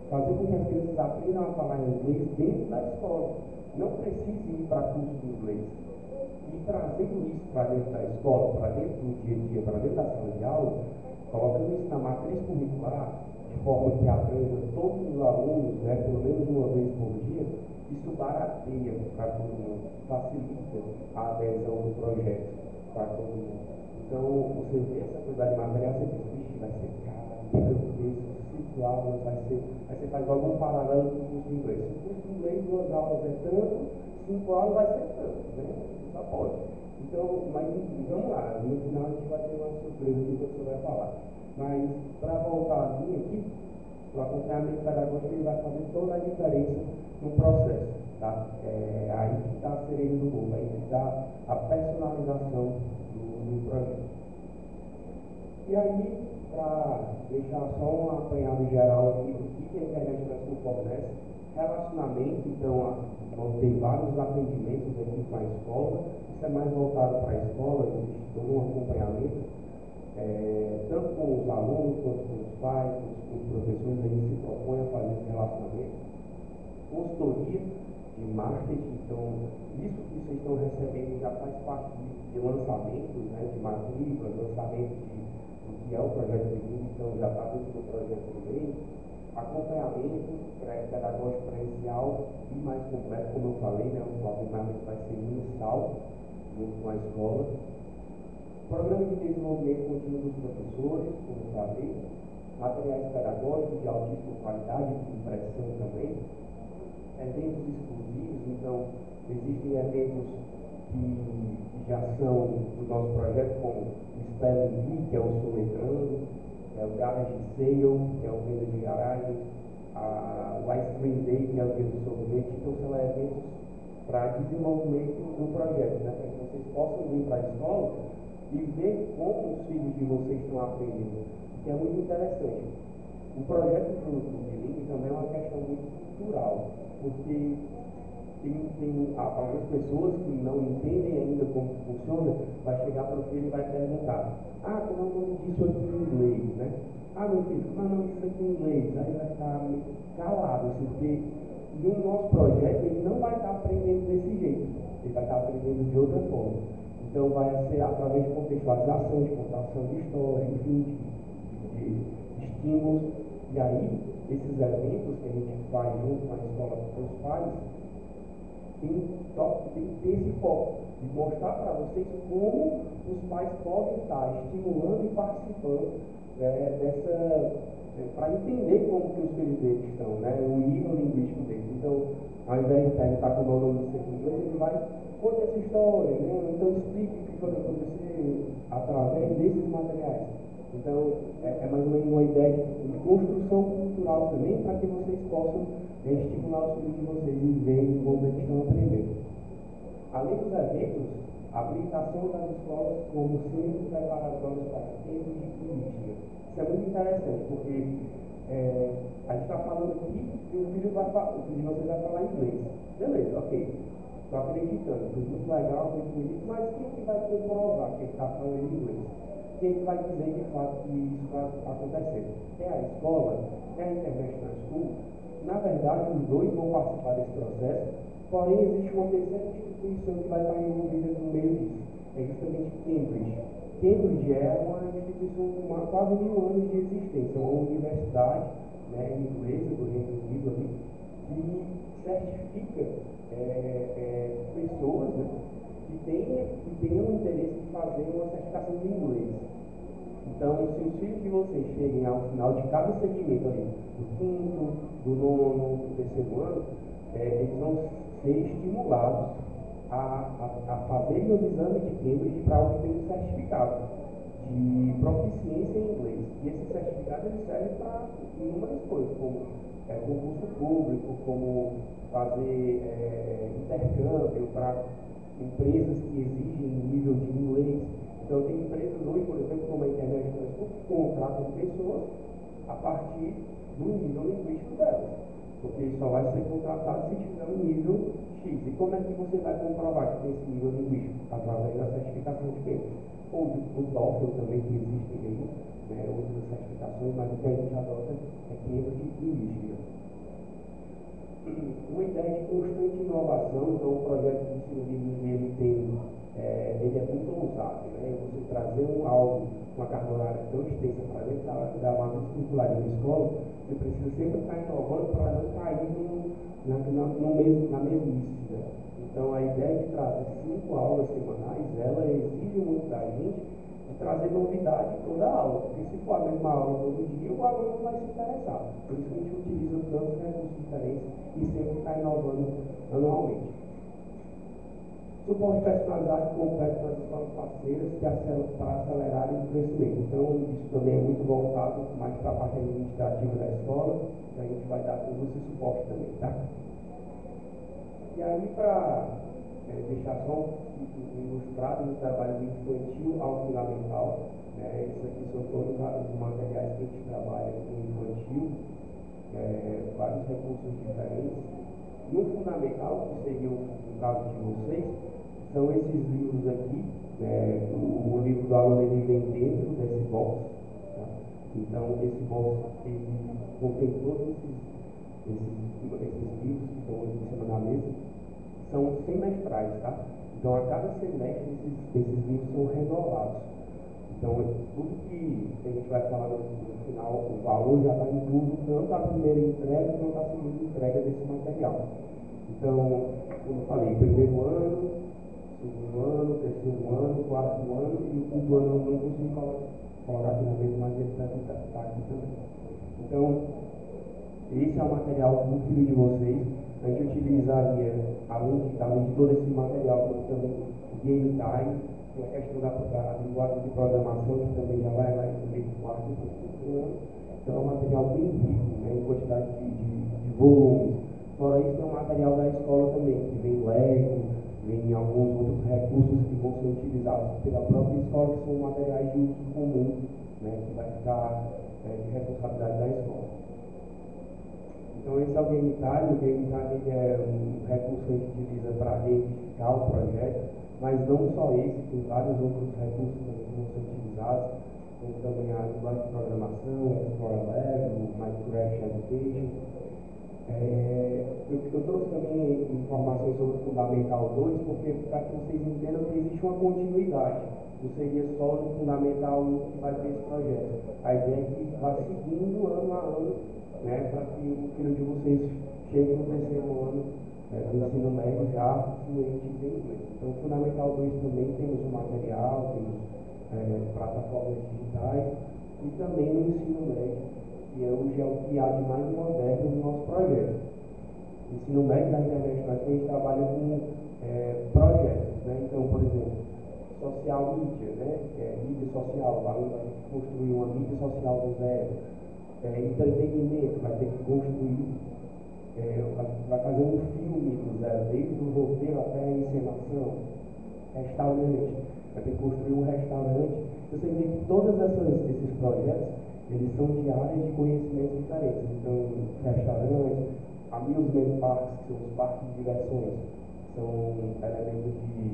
Fazer com que as crianças aprendam a falar inglês dentro da escola. Não precise ir para curso de inglês. E trazendo isso para dentro da escola, para dentro do dia a dia, para dentro da sala de aula, colocando isso na matriz curricular, de forma que aprenda todos os alunos, né, pelo menos uma vez por dia, isso barateia para todo mundo, facilita a adesão do projeto para todo mundo. Então, você vê essa quantidade de material, você diz, vixe, vai ser caro, porque 5 aulas vai ser. Aí você faz algum paralelo com o curso de inglês. Se o curso de inglês, 2 aulas é tanto, 5 aulas vai ser tanto, né? Só pode. Então, mas vamos lá, no final a gente vai ter uma surpresa do que você vai falar. Mas, para voltar a linha aqui, o acompanhamento pedagógico ele vai fazer toda a diferença no processo. Tá? Aí que está a cereja do bolo, aí que está a personalização do projeto. E aí, para deixar só um apanhado geral aqui do que a internet nos fornece, relacionamento, então vão ter vários atendimentos aqui com a escola, isso é mais voltado para a escola, existe todo um acompanhamento, tanto com os alunos, quanto com os pais, com os professores, a gente se propõe a fazer esse relacionamento. Consultoria de marketing, então isso que vocês estão recebendo já faz parte de lançamentos, né, de matrícula, lançamento do que é o projeto de Bilíngue, então já está dentro do projeto do meio. Acompanhamento pedagógico presencial e mais completo, como eu falei, né, o acompanhamento vai ser mensal junto com a escola. Programa de desenvolvimento contínuo dos professores, como eu falei, materiais pedagógicos de altíssima qualidade, de impressão também, eventos exclusivos, então existem eventos que já são do nosso projeto, como o Spelling Bee, que é o Soletrando, é o Garage Sale, que é o venda de garagem, o Ice Cream Day, que é o dia do sorvete. Então são eventos para desenvolvimento do projeto, né? Para que vocês possam vir para a escola e ver como os filhos de vocês estão aprendendo, que é muito interessante. O projeto do Bilingue também é uma questão muito cultural, porque tem algumas pessoas que não entendem ainda como funciona, vai chegar para o filho e vai perguntar: como é o nome disso aqui em inglês, né? Meu filho, como é o nome disso aqui em inglês? Aí vai ficar calado, assim, porque no nosso projeto ele não vai estar aprendendo desse jeito, ele vai estar aprendendo de outra forma. Então vai ser através de contextualização, de contação de história, enfim, de estímulos. E aí, esses eventos que a gente faz junto com a escola para os pais, tem que ter esse foco, de mostrar para vocês como os pais podem estar estimulando e participando para entender como que os filhos deles estão, né? O nível linguístico deles. Então, ao invés de perguntar como é o nome disso aqui em inglês, ele vai contar essa história, né? Então explique o que foi que aconteceu através desses materiais. Então, é mais ou menos uma ideia de construção cultural também, para que vocês possam estimular os filhos de vocês e verem como eles estão aprendendo. Além dos eventos, a habilitação das escolas como centro preparatório para tempos de política. Isso é muito interessante, porque a gente está falando aqui que o filho de vocês vai falar inglês. Beleza, ok. Estou acreditando, muito legal, muito bonito, mas quem que vai comprovar que ele está falando inglês? Quem que vai dizer de fato que isso está acontecendo? É a escola? É a International School? Na verdade, os dois vão participar desse processo, porém existe uma terceira instituição que vai estar envolvida no meio disso. É justamente Cambridge. Cambridge é uma instituição com quase 1000 anos de existência, uma universidade, né, inglesa do Reino Unido ali, que certifica pessoas, né, que tenham interesse de fazer uma certificação de inglês. Então, se os filhos de vocês cheguem ao final de cada segmento ali, do quinto, do nono, do terceiro ano, eles vão ser estimulados a fazerem os exames de Cambridge para obter um certificado de proficiência em inglês. E esse certificado ele serve para inúmeras coisas, como concurso público, como fazer intercâmbio para empresas que exigem nível de inglês. Então, tem empresas hoje, por exemplo, como a International School, que contratam pessoas a partir do nível linguístico delas, porque só vai ser contratado se tiver um nível X. E como é que você vai comprovar que tem esse nível linguístico? Através da certificação de Cambridge. Ou do TOEFL também, que existem aí, né, outras certificações, mas o que a gente adota é Cambridge e Michigan. Uma ideia de constante inovação. Então, o projeto de ensino bilíngue ele é muito ousado, né? Você trazer algo, uma carga horária tão extensa para dentro da matriz curricular da escola, você precisa sempre estar inovando para não cair na mesmice, né? Então, a ideia de trazer 5 aulas semanais, ela exige muito da gente de trazer novidade toda a aula, porque se for a mesma aula todo dia, o aluno não vai se interessar. Por isso que a gente utiliza tantos recursos diferentes e sempre está inovando anualmente. Suporte personalizado completo para as escolas parceiras para acelerarem o crescimento. Então, isso também é muito voltado mais para a parte administrativa da escola, que a gente vai dar todo esse suporte também, tá? E aí, para deixar só ilustrado no trabalho do infantil ao fundamental, né? Isso aqui são todos os materiais que a gente trabalha com infantil, vários recursos diferentes. No fundamental, que seria o caso de vocês, são esses livros aqui, né? O livro do aluno ele vem dentro desse box, tá? Então, esse box ele contém todos esses livros que estão aqui em cima da mesa, são semestrais, tá? Então, a cada semestre, esses livros são renovados. Então, tudo que a gente vai falar no final, o valor já está incluso tanto a primeira entrega quanto a segunda entrega desse material. Então, como eu falei, primeiro ano, segundo ano, terceiro ano, quarto ano e o quinto ano eu não consigo colocar aqui na mesa, mas ele está aqui também. Então, esse é o material do filho de vocês. A gente utilizaria, além de todo esse material, também game time, tem a questão da linguagem de programação, que também já vai lá em meio quarto e quinto ano. Então é um material bem rico, né, em quantidade de volumes. Fora isso, tem um material da escola também, que vem Lego, vem alguns outros recursos que vão ser utilizados pela própria escola, que são materiais de uso comum, né, que vai ficar de responsabilidade da escola. Então esse é o Game Time. O Game Time ele é um recurso que a gente utiliza para identificar o projeto, mas não só esse, tem vários outros recursos também que vão ser utilizados, como também a linguagem de programação, o Explore Lab, o Minecraft Education. Eu trouxe também informações sobre o Fundamental 2, porque para que vocês entendam que existe uma continuidade. Não seria só no Fundamental 1 que vai ter esse projeto. A ideia é que vá seguindo ano a ano, né, para que o filho de vocês chegue no terceiro ano do ensino médio já fluente em inglês. Então, o Fundamental 2 também temos o material, temos plataformas digitais, e também no ensino médio, que hoje é o que há de mais moderno no nosso projeto. O ensino médio da internet, a gente trabalha com projetos, né? Então, por exemplo, social media, né? Mídia social, o aluno vai construir uma mídia social do zero. Entretenimento, vai ter que construir, vai fazer um filme do zero, desde o roteiro até a encenação. Restaurante, vai ter que construir um restaurante. Você vê que todos esses projetos, eles são de áreas de conhecimento diferentes. Então, restaurante, amusement parks, que são os parques de diversões, são elementos de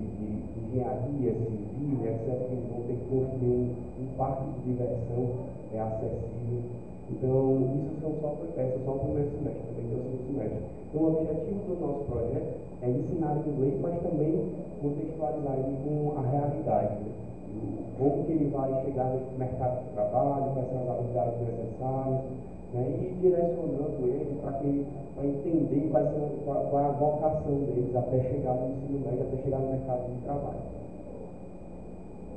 engenharia, civil, etc. Que vão ter que construir um parque de diversão acessível. Então, isso são só o primeiro semestre, também tem o segundo semestre. Então, o objetivo do nosso projeto é ensinar inglês, mas também contextualizar ele com a realidade, né? Como que ele vai chegar no mercado de trabalho, quais são as habilidades necessárias, né? E direcionando ele para entender qual é a vocação deles até chegar no ensino médio, até chegar no mercado de trabalho.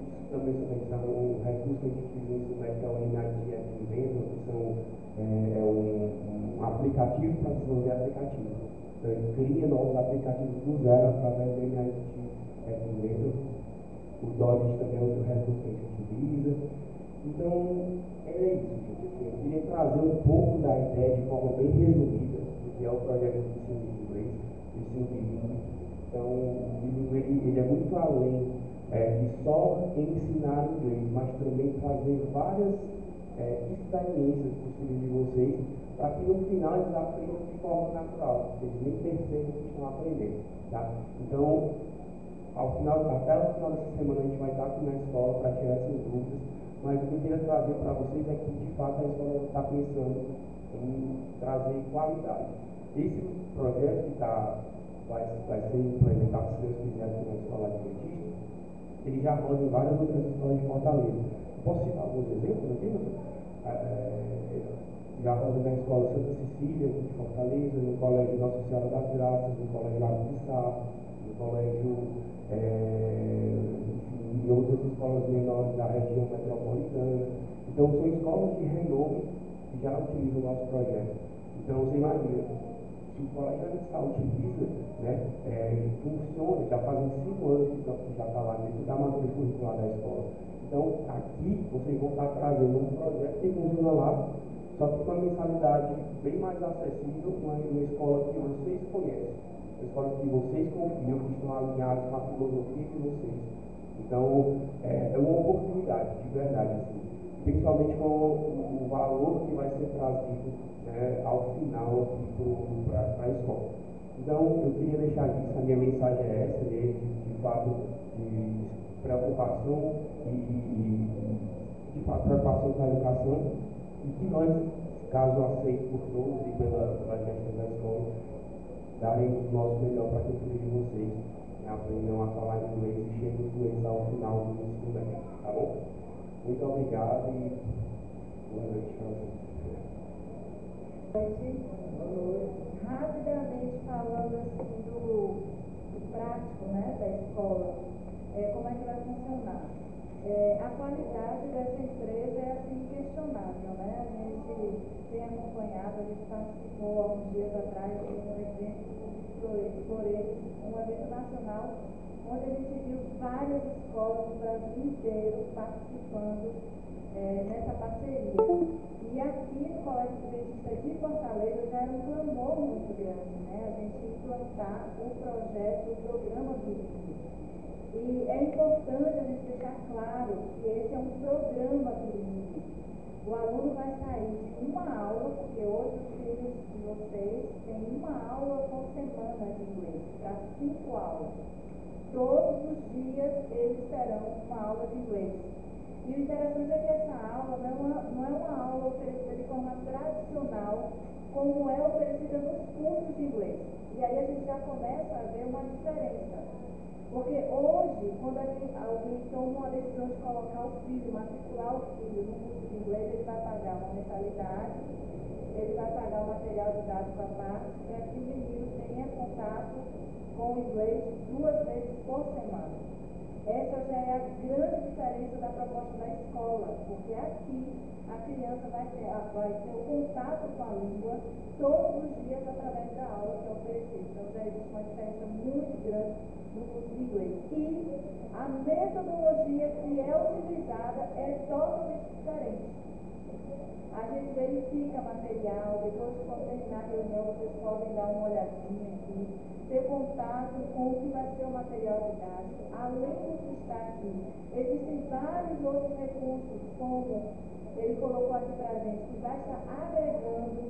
Isso também se pensar no recurso que a gente utiliza no ensino médio, que é o MIT Inventor, que um aplicativo para desenvolver aplicativos. Então, ele cria novos aplicativos do zero através do MIT Inventor. O Dodge também é outro recurso que a gente utiliza. Então, é isso, gente. Eu queria trazer um pouco da ideia de forma bem resumida do que é o projeto de ensino de inglês, o ensino bilíngue. Então, o bilíngue ele é muito além de só ensinar inglês, mas também trazer várias experiências para os filhos de vocês, para que no final eles aprendam de forma natural, eles nem percebam que estão aprendendo. Tá? Então, até o final dessa semana a gente vai estar aqui na escola para tirar essas dúvidas, mas o que eu queria trazer para vocês é que de fato a escola está pensando em trazer qualidade. Esse projeto que vai ser implementado, se Deus quiser, aqui na escola adventista, ele já roda em várias outras escolas de Fortaleza. Posso citar alguns exemplos aqui? Já roda na escola Santa Cecília, aqui de Fortaleza, no colégio Nossa Senhora das Graças, no colégio Lago de Sá, no colégio e outras escolas menores da região metropolitana. Então, são escolas de renome que já utilizam o nosso projeto. Então, você imagina, se o colégio de Sá utiliza, né, funciona, já fazem 5 anos que já está lá dentro da matriz curricular da escola. Então, aqui, vocês vão estar trazendo um projeto que funciona lá, só que com uma mensalidade bem mais acessível, uma escola que vocês conhecem. Uma escola que vocês confiam, que estão alinhados com a filosofia de vocês. Então, é uma oportunidade, de verdade, assim, principalmente com o valor que vai ser trazido, né, ao final aqui para a escola. Então, eu queria deixar isso, a minha mensagem é essa, de fato, de preocupação de fato, preocupação com a educação, e que nós, caso aceito por todos e pela gestão da escola, daremos o nosso melhor para que todos de vocês aprendam a falar inglês e cheguem fluentes ao final do ensino médio, tá bom? Muito obrigado e boa noite para vocês. Rapidamente falando assim do prático, né, da escola, como é que vai funcionar? A qualidade dessa empresa é assim questionável, né? A gente tem acompanhado, a gente participou há uns dias atrás de um evento por eles, um evento nacional, onde a gente viu várias escolas do Brasil inteiro participando nessa parceria. E aqui no Colégio Adventista de Fortaleza já era um clamor muito grande, né? A gente implantar o projeto, o programa bilíngue. E é importante a gente deixar claro que esse é um programa bilíngue. O aluno vai sair de uma aula, porque hoje os filhos de vocês têm uma aula por semana de inglês, para 5 aulas. Todos os dias eles terão uma aula de inglês. E o interessante é que essa aula não é uma aula oferecida de forma tradicional, como é oferecida nos cursos de inglês. E aí a gente já começa a ver uma diferença. Porque hoje, quando alguém toma uma decisão de colocar o filho, matricular o filho no curso de inglês, ele vai pagar uma mensalidade, ele vai pagar o material didático à parte, para que o menino tenha contato com o inglês 2 vezes por semana. Essa já é a grande diferença da proposta da escola, porque aqui a criança vai ter o contato com a língua todos os dias através da aula que é oferecida. Então já existe uma diferença muito grande no curso de inglês. E a metodologia que é utilizada é totalmente diferente. A gente verifica material, depois quando terminar a reunião vocês podem dar uma olhadinha aqui, ter contato com o que vai ser o material didático. Além do que está aqui, existem vários outros recursos, como ele colocou aqui para a gente, que vai estar agregando,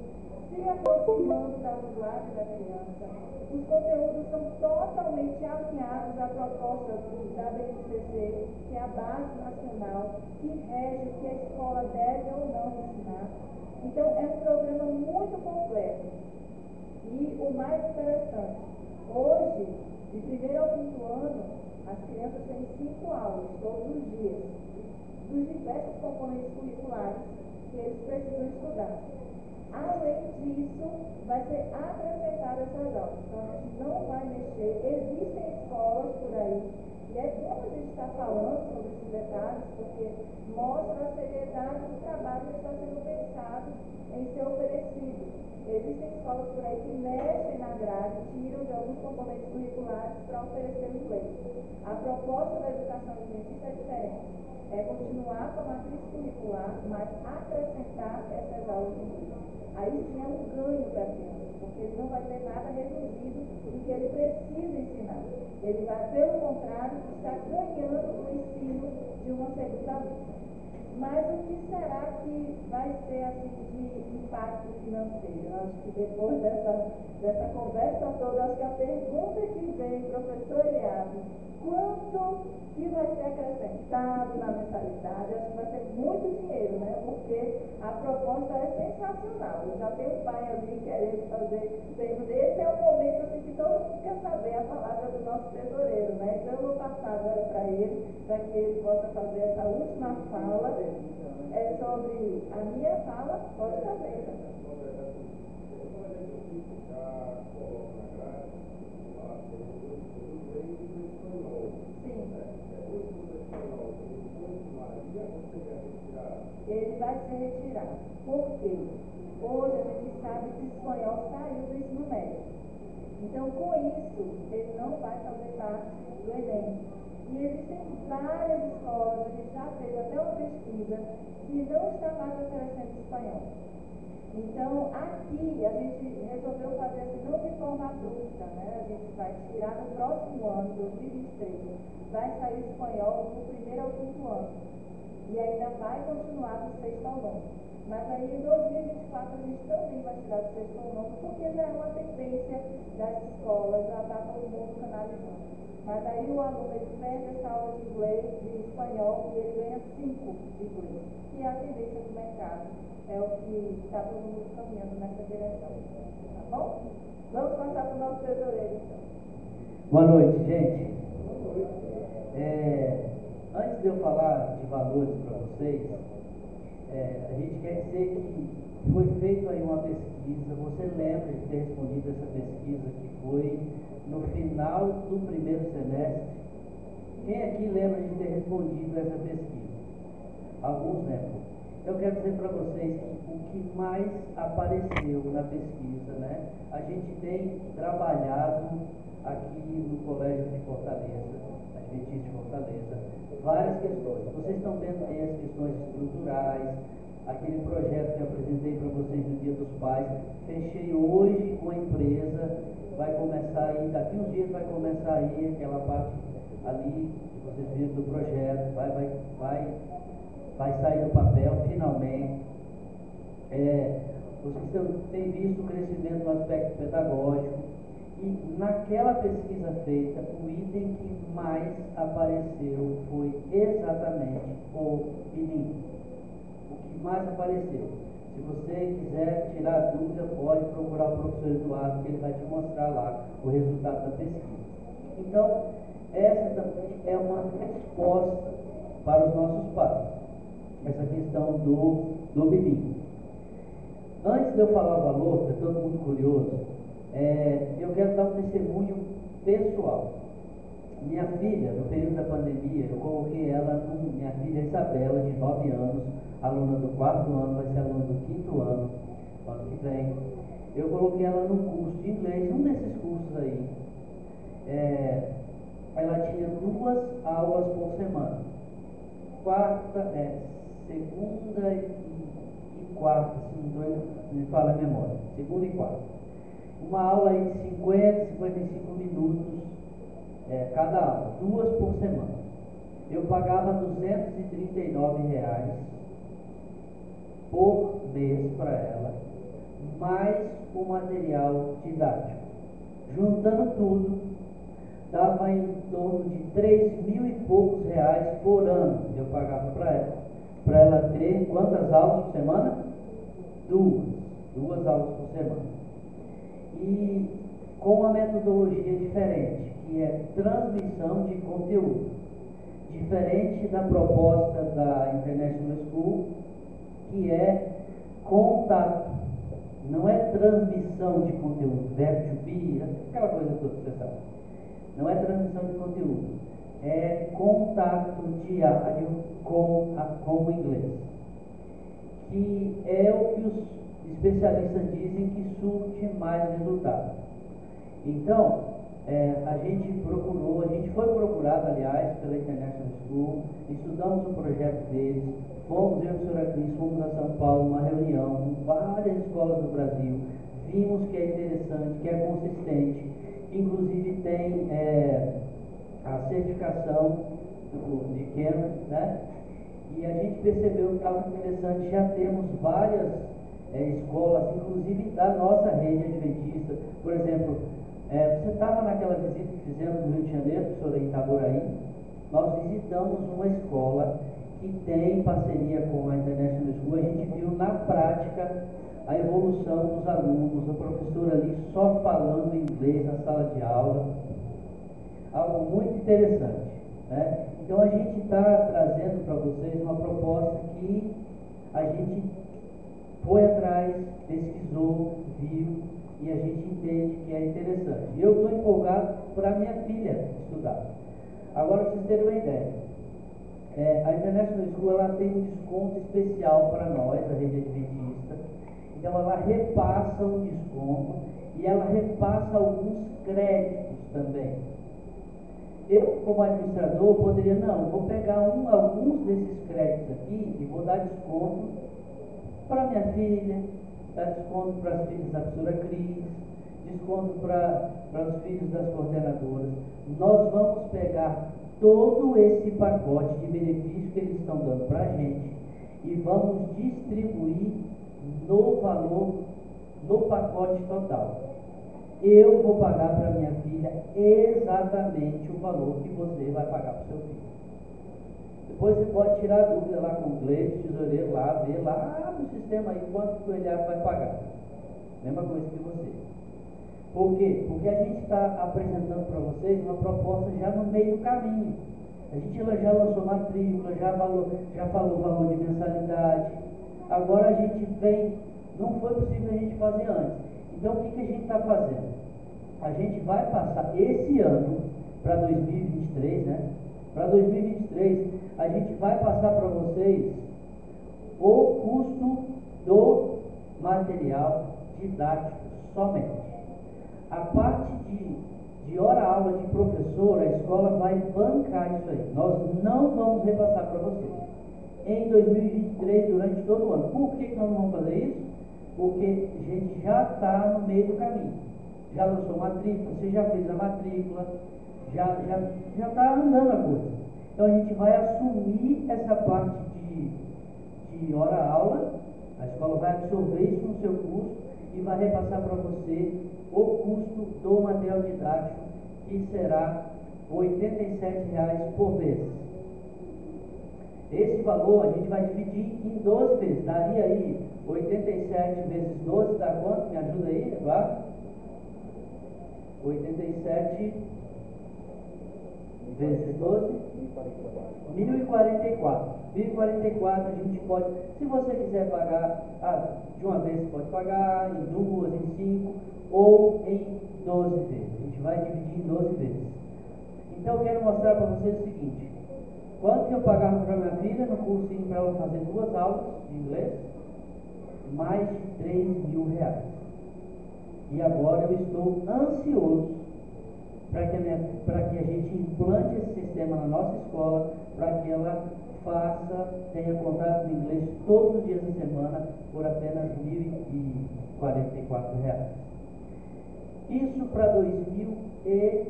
se aproximando da linguagem da criança. Os conteúdos são totalmente alinhados à proposta da BNCC, que é a base nacional, que rege o que a escola deve ou não ensinar. Então, é um programa muito completo. E o mais interessante, hoje, de 1º ao 5º ano, as crianças têm 5 aulas todos os dias, dos diversos componentes curriculares que eles precisam estudar. Além disso, vai ser acrescentado essas aulas. Então, a gente não vai mexer. Existem escolas por aí, e é bom a gente estar falando sobre esses detalhes, porque mostra a seriedade do trabalho que está sendo pensado em ser oferecido. Existem escolas por aí que mexem na grade, tiram de alguns componentes curriculares para oferecer o inglês. A proposta da educação adventista é diferente. É continuar com a matriz curricular, mas acrescentar essas aulas de inglês. Aí sim é um ganho para a criança, porque ele não vai ter nada reduzido do que ele precisa ensinar. Ele vai, pelo contrário, estar ganhando o ensino de uma segunda língua. Mas o que será que vai ser assim, de impacto financeiro? Eu acho que depois dessa conversa toda, acho que a pergunta que vem, professor Eliade, quanto que vai ser acrescentado na mensalidade? Acho que vai ser muito dinheiro, né? Porque a proposta é sensacional. Eu já tenho um pai ali querendo fazer pergunta. Esse é o momento assim, que todo mundo quer saber a palavra do nosso tesoureiro, né? Então eu vou passar agora para ele, para que ele possa fazer essa última fala. É sobre a minha fala, pode fazer. Ele vai ser retirado. Por quê? Hoje a gente sabe que o espanhol saiu do ensino médio. Então, com isso, ele não vai fazer parte do Enem. E existem várias escolas, a gente já fez até uma pesquisa, que não está mais oferecendo espanhol. Então, aqui, a gente resolveu fazer assim, não de forma abrupta, né? A gente vai tirar no próximo ano, 2023, vai sair espanhol do 1º ao 5º ano. E ainda vai continuar do 6º ao 9º. Mas aí em 2024 a gente também vai tirar do 6º ao 9º, porque já é uma tendência das escolas, já está todo mundo canalizando. Mas aí o aluno ele perde essa aula de inglês, de espanhol, e ele ganha 5 de inglês, que é a tendência do mercado. É o que está todo mundo caminhando nessa direção. Tá bom? Vamos passar para o nosso tesoureiro, então. Boa noite, gente. Antes de eu falar de valores para vocês, a gente quer dizer que foi feita aí uma pesquisa. Você lembra de ter respondido essa pesquisa que foi no final do 1º semestre? Quem aqui lembra de ter respondido essa pesquisa? Alguns lembram. Eu quero dizer para vocês que o que mais apareceu na pesquisa, né? A gente tem trabalhado aqui no Colégio de Fortaleza, a Adventista de Fortaleza, várias questões. Vocês estão vendo aí as questões estruturais, aquele projeto que eu apresentei para vocês no Dia dos Pais, fechei hoje com a empresa, vai começar aí, daqui uns dias vai começar aí aquela parte ali que vocês viram do projeto, vai sair do papel finalmente. Vocês têm visto o crescimento no aspecto pedagógico, e naquela pesquisa feita, o item que mais apareceu foi exatamente o bilíngue. O que mais apareceu. Se você quiser tirar dúvida, pode procurar o professor Eduardo, que ele vai te mostrar lá o resultado da pesquisa. Então, essa também é uma resposta para os nossos pais, essa questão do bilíngue. Antes de eu falar o valor, está todo mundo curioso, eu quero dar um testemunho pessoal. Minha filha, no período da pandemia, eu coloquei ela, minha filha Isabela, de 9 anos, aluna do 4º ano, vai ser aluna do 5º ano que vem. Eu coloquei ela num curso de inglês, um desses cursos aí. Ela tinha 2 aulas por semana. Segunda e quarta, se me fala a memória. Segunda e quarta. Uma aula aí de 50, 55 minutos cada aula, 2 por semana. Eu pagava R$239 por mês para ela, mais o material didático. Juntando tudo, dava em torno de 3.000 e poucos reais por ano. Eu pagava para ela. Para ela ter quantas aulas por semana? 2 aulas por semana. E com uma metodologia diferente, que é transmissão de conteúdo. Diferente da proposta da International School, que é contato. Não é transmissão de conteúdo, verbo to be, aquela coisa toda que você sabe. Não é transmissão de conteúdo, é contato diário com o inglês. Que é o que os especialistas dizem que surte mais resultado. Então, a gente foi procurado, aliás, pela International School, estudamos o projeto deles, fomos, eu e a professora Cris, fomos a São Paulo, uma reunião com várias escolas do Brasil, vimos que é interessante, que é consistente, inclusive tem a certificação de Cambridge, né? E a gente percebeu que estava interessante, já temos várias escolas, inclusive da nossa rede adventista. Por exemplo, você estava naquela visita que fizemos no Rio de Janeiro, professora, em Itaboraí. Nós visitamos uma escola que tem parceria com a International School. A gente viu na prática a evolução dos alunos, a professora ali só falando inglês na sala de aula. Algo muito interessante, né? Então a gente está trazendo para vocês uma proposta que a gente foi atrás, pesquisou, viu, e a gente entende que é interessante. E eu estou empolgado para minha filha estudar. Agora, para vocês terem uma ideia, a International School ela tem um desconto especial para nós, a rede adventista. Então ela repassa o desconto e ela repassa alguns créditos também. Eu, como administrador, poderia, vou pegar alguns desses créditos aqui e vou dar desconto para minha filha, dar desconto para as filhas da professora Cris, desconto para os filhos das coordenadoras. Nós vamos pegar todo esse pacote de benefícios que eles estão dando para a gente e vamos distribuir no valor do pacote total. Eu vou pagar para minha filha exatamente o valor que você vai pagar para o seu filho. Depois você pode tirar a dúvida lá com o Gleice, tesoureiro lá, ver lá no sistema aí quanto que o Eliab vai pagar. Mesma coisa que você. Por quê? Porque a gente está apresentando para vocês uma proposta já no meio do caminho. A gente já lançou matrícula, já falou o valor de mensalidade. Agora a gente vem, não foi possível a gente fazer antes. Então, o que a gente está fazendo? A gente vai passar esse ano, para 2023, né? Para 2023, a gente vai passar para vocês o custo do material didático somente. A parte de de hora-aula de professor, a escola vai bancar isso aí. Nós não vamos repassar para vocês. Em 2023, durante todo o ano. Por que nós não vamos fazer isso? Porque a gente já está no meio do caminho. Já lançou matrícula, você já fez a matrícula, já está andando a coisa. Então a gente vai assumir essa parte de hora-aula, a escola vai absorver isso no seu custo e vai repassar para você o custo do material didático, que será R$ 87,00 por mês. Esse valor a gente vai dividir em 12 vezes. Daria aí 87 vezes 12, dá quanto? Me ajuda aí, Eduardo? 87 vezes 12? 1044. 1044 a gente pode, se você quiser pagar de uma vez, você pode pagar em 2, em 5 ou em 12 vezes. A gente vai dividir em 12 vezes. Então eu quero mostrar para vocês o seguinte: quanto que eu pagava para minha filha no cursinho para ela fazer 2 aulas de inglês? Mais de R$ 3.000. E agora eu estou ansioso para que a gente implante esse sistema na nossa escola, para que ela tenha contato de inglês todos os dias da semana por apenas R$ 1.044. Isso para 2023.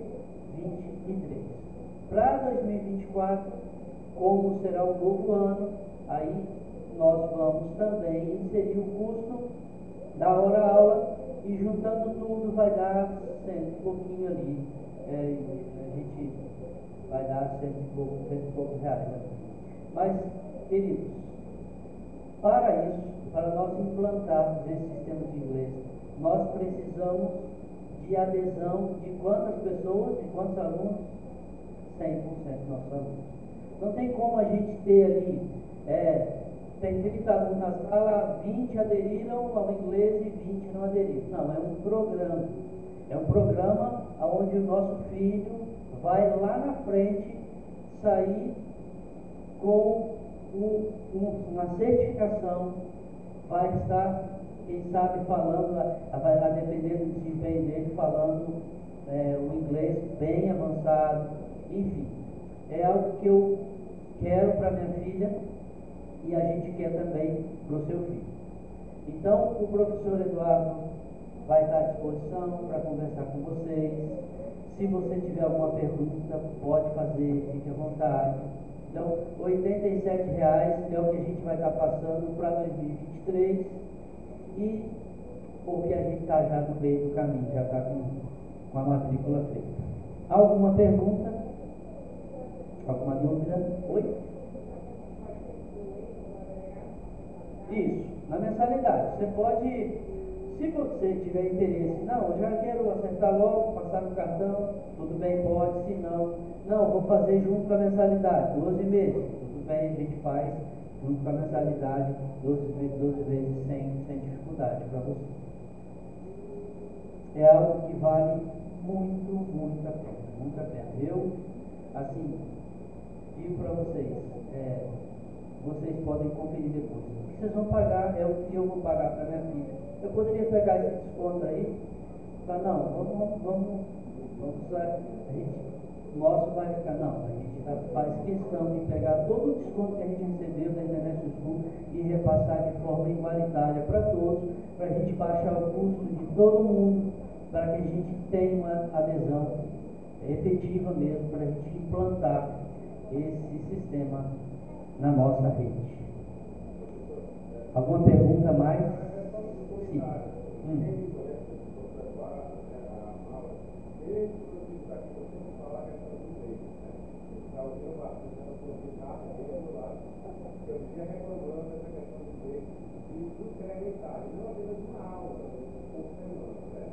Para 2024, como será o novo ano, aí nós vamos também inserir o custo da hora-aula e juntando tudo vai dar um pouquinho ali. A gente vai dar cento e poucos reais. Né? Mas, queridos, para isso, para nós implantarmos esse sistema de inglês, nós precisamos de adesão de quantas pessoas, de quantos alunos? 100% dos nossos alunos. Não tem como a gente ter ali, tem 30 alunos na sala, 20 aderiram ao inglês e 20 não aderiram. Não, é um programa. É um programa onde o nosso filho vai lá na frente sair com uma certificação, vai estar, quem sabe, falando, a depender do desempenho dele, falando o inglês bem avançado, enfim. É algo que eu quero para minha filha e a gente quer também para o seu filho. Então, o professor Eduardo vai estar à disposição para conversar com vocês. Se você tiver alguma pergunta, pode fazer, fique à vontade. Então, R$ 87,00 é o que a gente vai estar passando para 2023 e porque a gente está já no meio do caminho, já está com a matrícula feita. Alguma pergunta? Alguma dúvida? Oi? Isso, na mensalidade. Você pode, se você tiver interesse, não, já quero acertar logo, passar no cartão, tudo bem, pode, se não, vou fazer junto com a mensalidade, 12 meses, tudo bem, a gente faz junto com a mensalidade, 12 vezes sem dificuldade para você. É algo que vale muito a pena, muito a pena. Eu, assim, digo para vocês, vocês podem conferir depois. O que vocês vão pagar é o que eu vou pagar para minha filha. Eu poderia pegar esse desconto aí, falar, não, vamos o nosso vai ficar, não, a gente faz questão de pegar todo o desconto que a gente recebeu da Internet School e repassar de forma igualitária para todos, para a gente baixar o custo de todo mundo, para que a gente tenha uma adesão efetiva mesmo, para a gente implantar esse sistema na nossa rede. Alguma pergunta mais? Sim. Eu vinha reclamando dessa questão do inglês e incrementar, e não apenas uma aula por semana, né?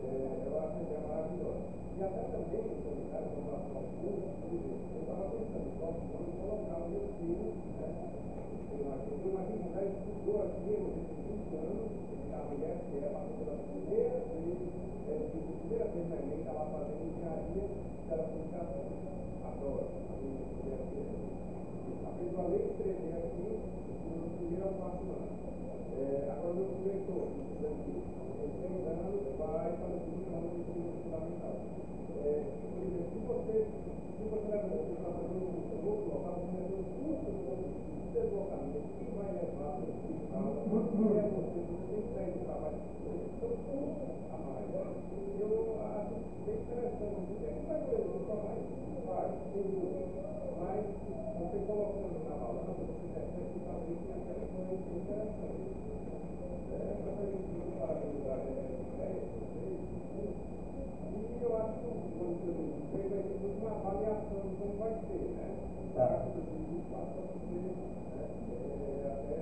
Eu acho que é maravilhoso. E até também, no comentário, com relação ao curso, por exemplo, eu estava pensando, próximo ano, colocar o meu filho, né? Eu imagino que já estudou aqui, eu tenho 20 anos, ele estava em FE, passou pela primeira vez na ENEM, estava fazendo engenharia de telecomunicação. Adoro, a minha primeira. Fez uma lei de escrever aqui, no primeiro ao quarto ano. Agora, meu diretor, aqui, 6 anos, vai para o segundo ano de ensino fundamental. por exemplo, se você vai fazer um outro local, você vai ter os custos do deslocamento que vai levar para o hospital, você tem que sair do trabalho, são custos a mais. Eu acho bem interessante, porque vai ter o trabalho, vai, sem dúvida, mas você colocando na balança, você percebe que talvez tenha aquela influência interessante. Essa foi a parabenizar a ideia de vocês. E eu acho que o ano de 2023 vai ter uma avaliação de como vai ser, né? Para que 2024 possa ser até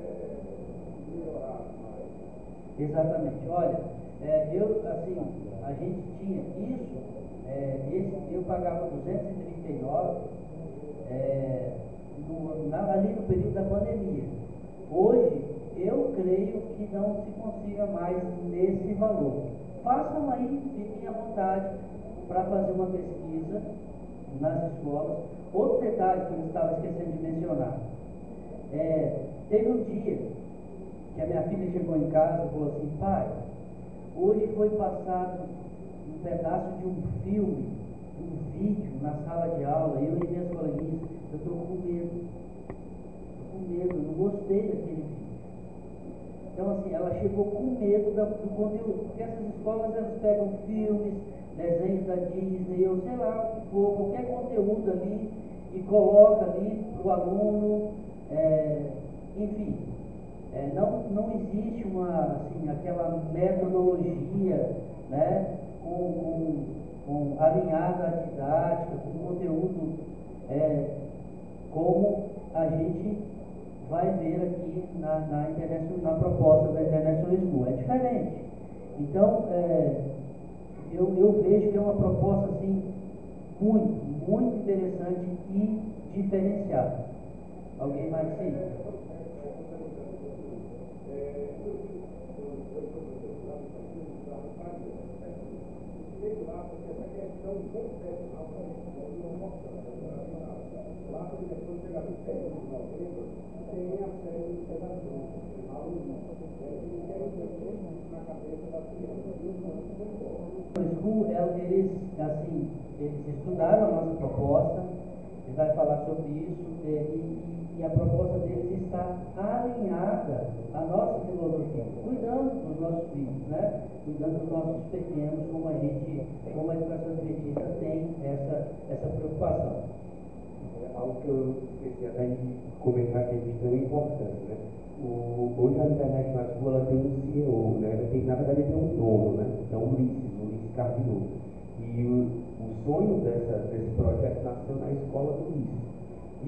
melhorar mais. Exatamente. Olha, a gente tinha isso, eu pagava 239 ali no período da pandemia. Hoje, eu creio que não se consiga mais nesse valor. Façam aí, fiquem à vontade para fazer uma pesquisa nas escolas. Outro detalhe que eu estava esquecendo de mencionar. Teve um dia que a minha filha chegou em casa e falou assim: pai, hoje foi passado um pedaço de um filme, um vídeo na sala de aula, eu e minhas coleguinhas, eu estou com medo, eu não gostei daquele vídeo. Então, assim, ela chegou com medo do conteúdo, porque essas escolas, elas pegam filmes, desenhos da Disney, ou sei lá o que for, qualquer conteúdo ali, e coloca ali para o aluno, enfim, não existe aquela metodologia, né, alinhada à didática, com conteúdo como a gente vai ver aqui na proposta da International School. É diferente. Então, eu vejo que é uma proposta assim, muito, muito interessante e diferenciada. Alguém mais sim? Lá, por exemplo, quando chegar no século de novembro, tem a série de pedaços, alunos, que querem ter na cabeça das crianças, e os anos vão embora. Eles estudaram a nossa proposta, ele vai falar sobre isso, e a proposta deles está alinhada à nossa filosofia, cuidando dos nossos filhos, né? Cuidando dos nossos pequenos, como a educação adventista tem essa preocupação. Algo que eu esqueci até de comentar que é extremamente importante, né? Hoje a International School ela tem um CEO, né? Na verdade ele tem um dono, né? Que é o Ulisses Cardiolo. E o sonho desse projeto nasceu na escola do Ulisses. E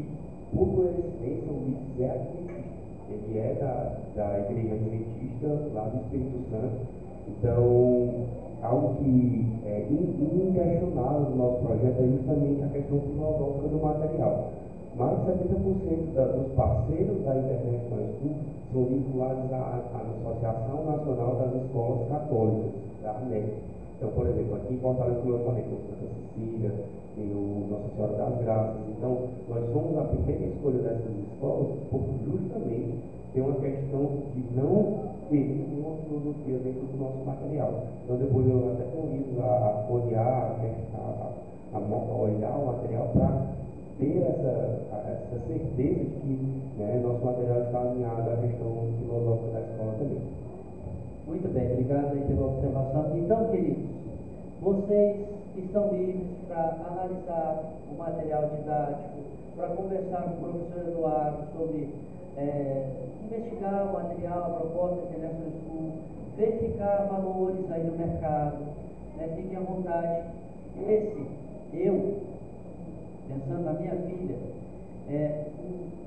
por coincidência o Ulisses é adventista. Ele é da igreja adventista lá do Espírito Santo. Então, algo que é inquestionável no nosso projeto é justamente a questão filosófica do material. Mais de 70% dos parceiros da International School são vinculados à Associação Nacional das Escolas Católicas, da ANEC. Então, por exemplo, aqui em Fortaleza, como eu falei, tem o Santa Cecília, tem o Nossa Senhora das Graças. Então, nós somos a primeira escolha dessas escolas por justamente ter uma questão de não ter nenhuma filosofia dentro do nosso material. Então, depois eu até convido a olhar o material para ter essa certeza de que, né, nosso material está alinhado à questão filosófica da escola também. Muito bem, obrigado aí pela observação. Então, queridos, vocês estão livres para analisar o material didático, para conversar com o professor Eduardo sobre investigar o material, a proposta da International School, verificar valores aí no mercado, né? Fiquem à vontade. Pensando na minha filha, é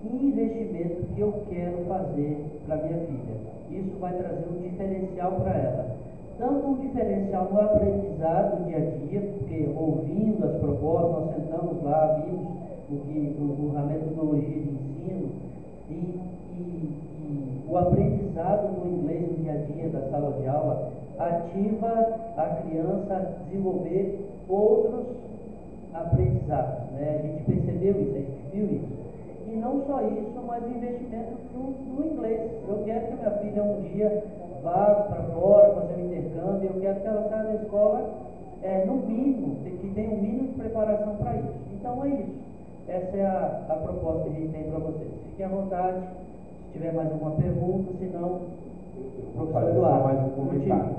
um investimento que eu quero fazer para minha filha. Isso vai trazer um diferencial para ela. Tanto um diferencial no aprendizado do dia a dia, porque ouvindo as propostas, nós sentamos lá, vimos a metodologia de ensino e o aprendizado do inglês no dia a dia da sala de aula ativa a criança a desenvolver outros aprendizados, né? A gente percebeu isso, a gente viu isso. E não só isso, mas o investimento no inglês. Eu quero que a minha filha um dia vá para fora fazer um intercâmbio, eu quero que ela saia da escola no mínimo, que tenha um mínimo de preparação para isso. Então é isso. Essa é a proposta que a gente tem para vocês. Fiquem à vontade, se tiver mais alguma pergunta, senão, professor Eduardo, mais um comentário.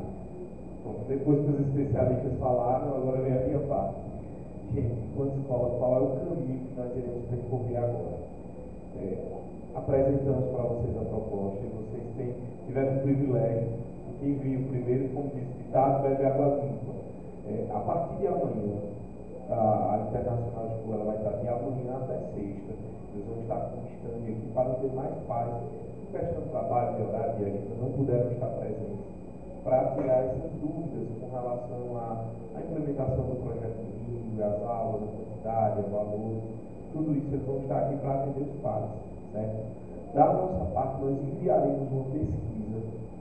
Bom, depois que os especialistas falaram, agora vem a minha parte. Gente, enquanto escola, qual é o caminho que nós iremos percorrer agora? Apresentamos para vocês a proposta e vocês tiveram o privilégio de quem viu primeiro, como disse, ditado bebe água limpa. A partir de amanhã, a Internacional School ela vai estar de amanhã até sexta. Eles vão estar com um stand aqui para os demais pais, questão de trabalho, de horário, de agenda, não puderam estar presentes, para tirar essas dúvidas com relação à implementação do projeto bilíngue, as aulas, a quantidade, a valor, tudo isso eles vão estar aqui para atender os pais, certo? Da nossa parte, nós enviaremos uma pesquisa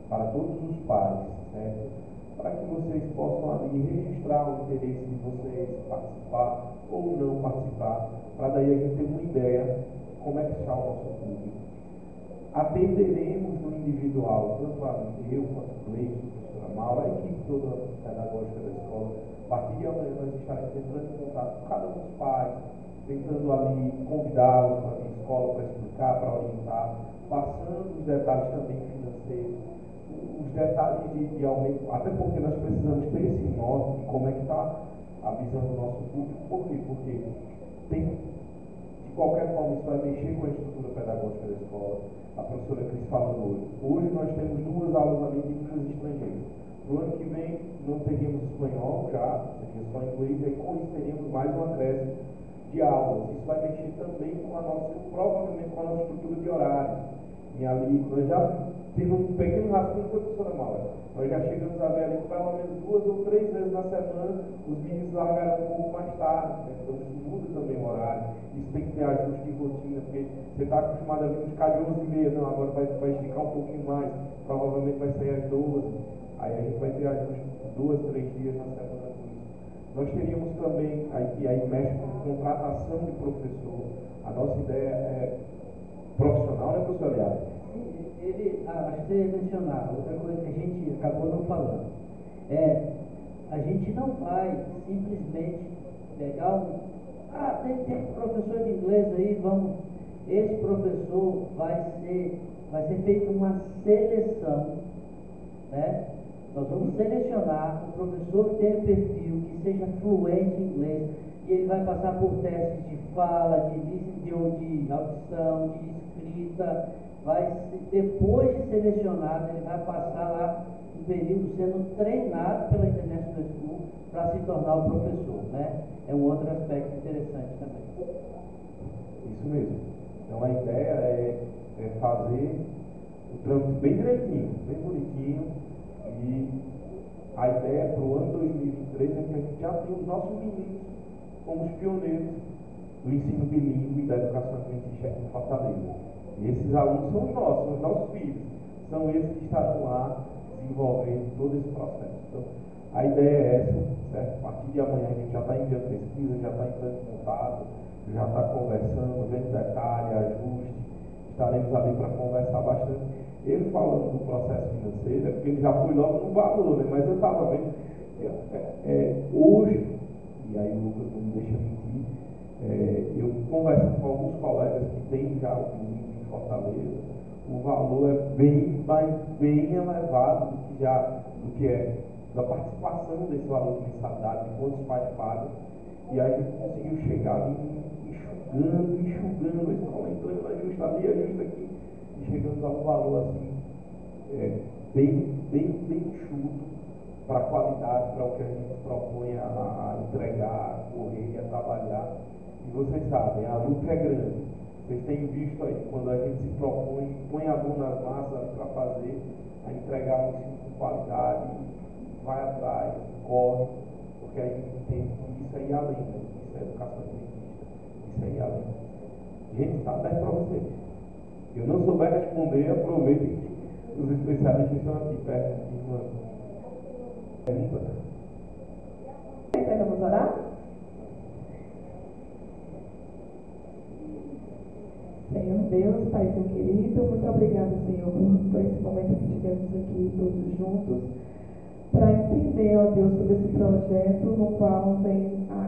para todos os pais, certo? Para que vocês possam ali registrar o interesse de vocês, participar ou não participar, para daí a gente ter uma ideia como é que está o nosso público. Atenderemos no individual, tanto eu quanto o Cleiton, a professora Maura, a equipe toda pedagógica da escola. A partir de amanhã nós estaremos entrando em contato com cada um dos pais, tentando ali convidá-los para a escola, para explicar, para orientar, passando os detalhes também financeiros, os detalhes de aumento, até porque nós precisamos ter esse norte de como é que está a visão do nosso público. Por quê? Porque tem, de qualquer forma, isso vai mexer com a estrutura pedagógica da escola. A professora Cris falando hoje. Hoje nós temos 2 aulas além de línguas estrangeiras. No ano que vem não teríamos espanhol já, seria só inglês, e aí com isso teríamos mais um acréscimo de aulas. Isso vai mexer também com a nossa, provavelmente com a nossa estrutura de horários. E ali nós já temos um pequeno rascunho, professora Maura. Nós já chegamos a ver ali que pelo menos 2 ou 3 vezes na semana os meninos largaram um pouco mais tarde, né? Então isso muda também o horário. Isso tem que ter ajuste de rotina, porque você está acostumado a vir buscar de 11h30, não, agora vai esticar um pouquinho mais, provavelmente vai sair às 12. Aí a gente vai ter ajuste 2, 3 dias na semana com isso. Nós teríamos também, aí mexe com contratação de professor. A nossa ideia é profissional, né, professor Aliás? Acho que você ia mencionar, outra coisa que a gente acabou não falando, a gente não vai simplesmente pegar tem professor de inglês aí, esse professor vai ser feita uma seleção, né? Nós vamos selecionar um professor que tenha perfil, que seja fluente em inglês, e ele vai passar por testes de fala, de audição, de escrita. Depois de selecionado, ele vai passar lá um período sendo treinado pela International School para se tornar o professor, né? É um outro aspecto interessante também. Isso mesmo. Então a ideia é fazer o trâmite bem direitinho, bem bonitinho, e a ideia para o ano 2023 é que a gente já tenha os nossos meninos como os pioneiros do ensino bilíngue e da educação adventista em Fortaleza. E esses alunos são os nossos filhos. São eles que estarão lá desenvolvendo todo esse processo. Então, a ideia é essa, certo? A partir de amanhã a gente já está enviando pesquisa, já está entrando em contato, já está conversando, vendo detalhe, ajuste. Estaremos ali para conversar bastante. Ele falando do processo financeiro, porque ele já foi logo no valor, né? Mas eu estava vendo, hoje, e aí o Lucas não me deixa mentir, eu conversando com alguns colegas que têm já o bilíngue em Fortaleza, o valor é bem elevado do que é da participação desse valor de mensalidade, de quantos pais pagam, e aí a gente conseguiu chegar ali enxugando, a escola entrando, ajusta ali, ajusta aqui, e chegamos a um valor assim, bem enxuto para a qualidade, para o que a gente propõe a entregar, a correr e a trabalhar. E vocês sabem, a luta é grande. Vocês têm visto aí, quando a gente se propõe, põe a mão nas massas para fazer, a entregar um ensino com qualidade, vai atrás, corre, porque a gente entende que isso aí é além, né? Isso é educação adventista, isso aí é além. Gente, está aberto para vocês. Se eu não souber responder, aproveitem que os especialistas estão aqui perto de uma pergunta. Vamos orar? Senhor Deus, Pai tão querido, muito obrigada, Senhor, por esse momento que tivemos aqui todos juntos. para entender, ó Deus, sobre esse projeto no qual vem a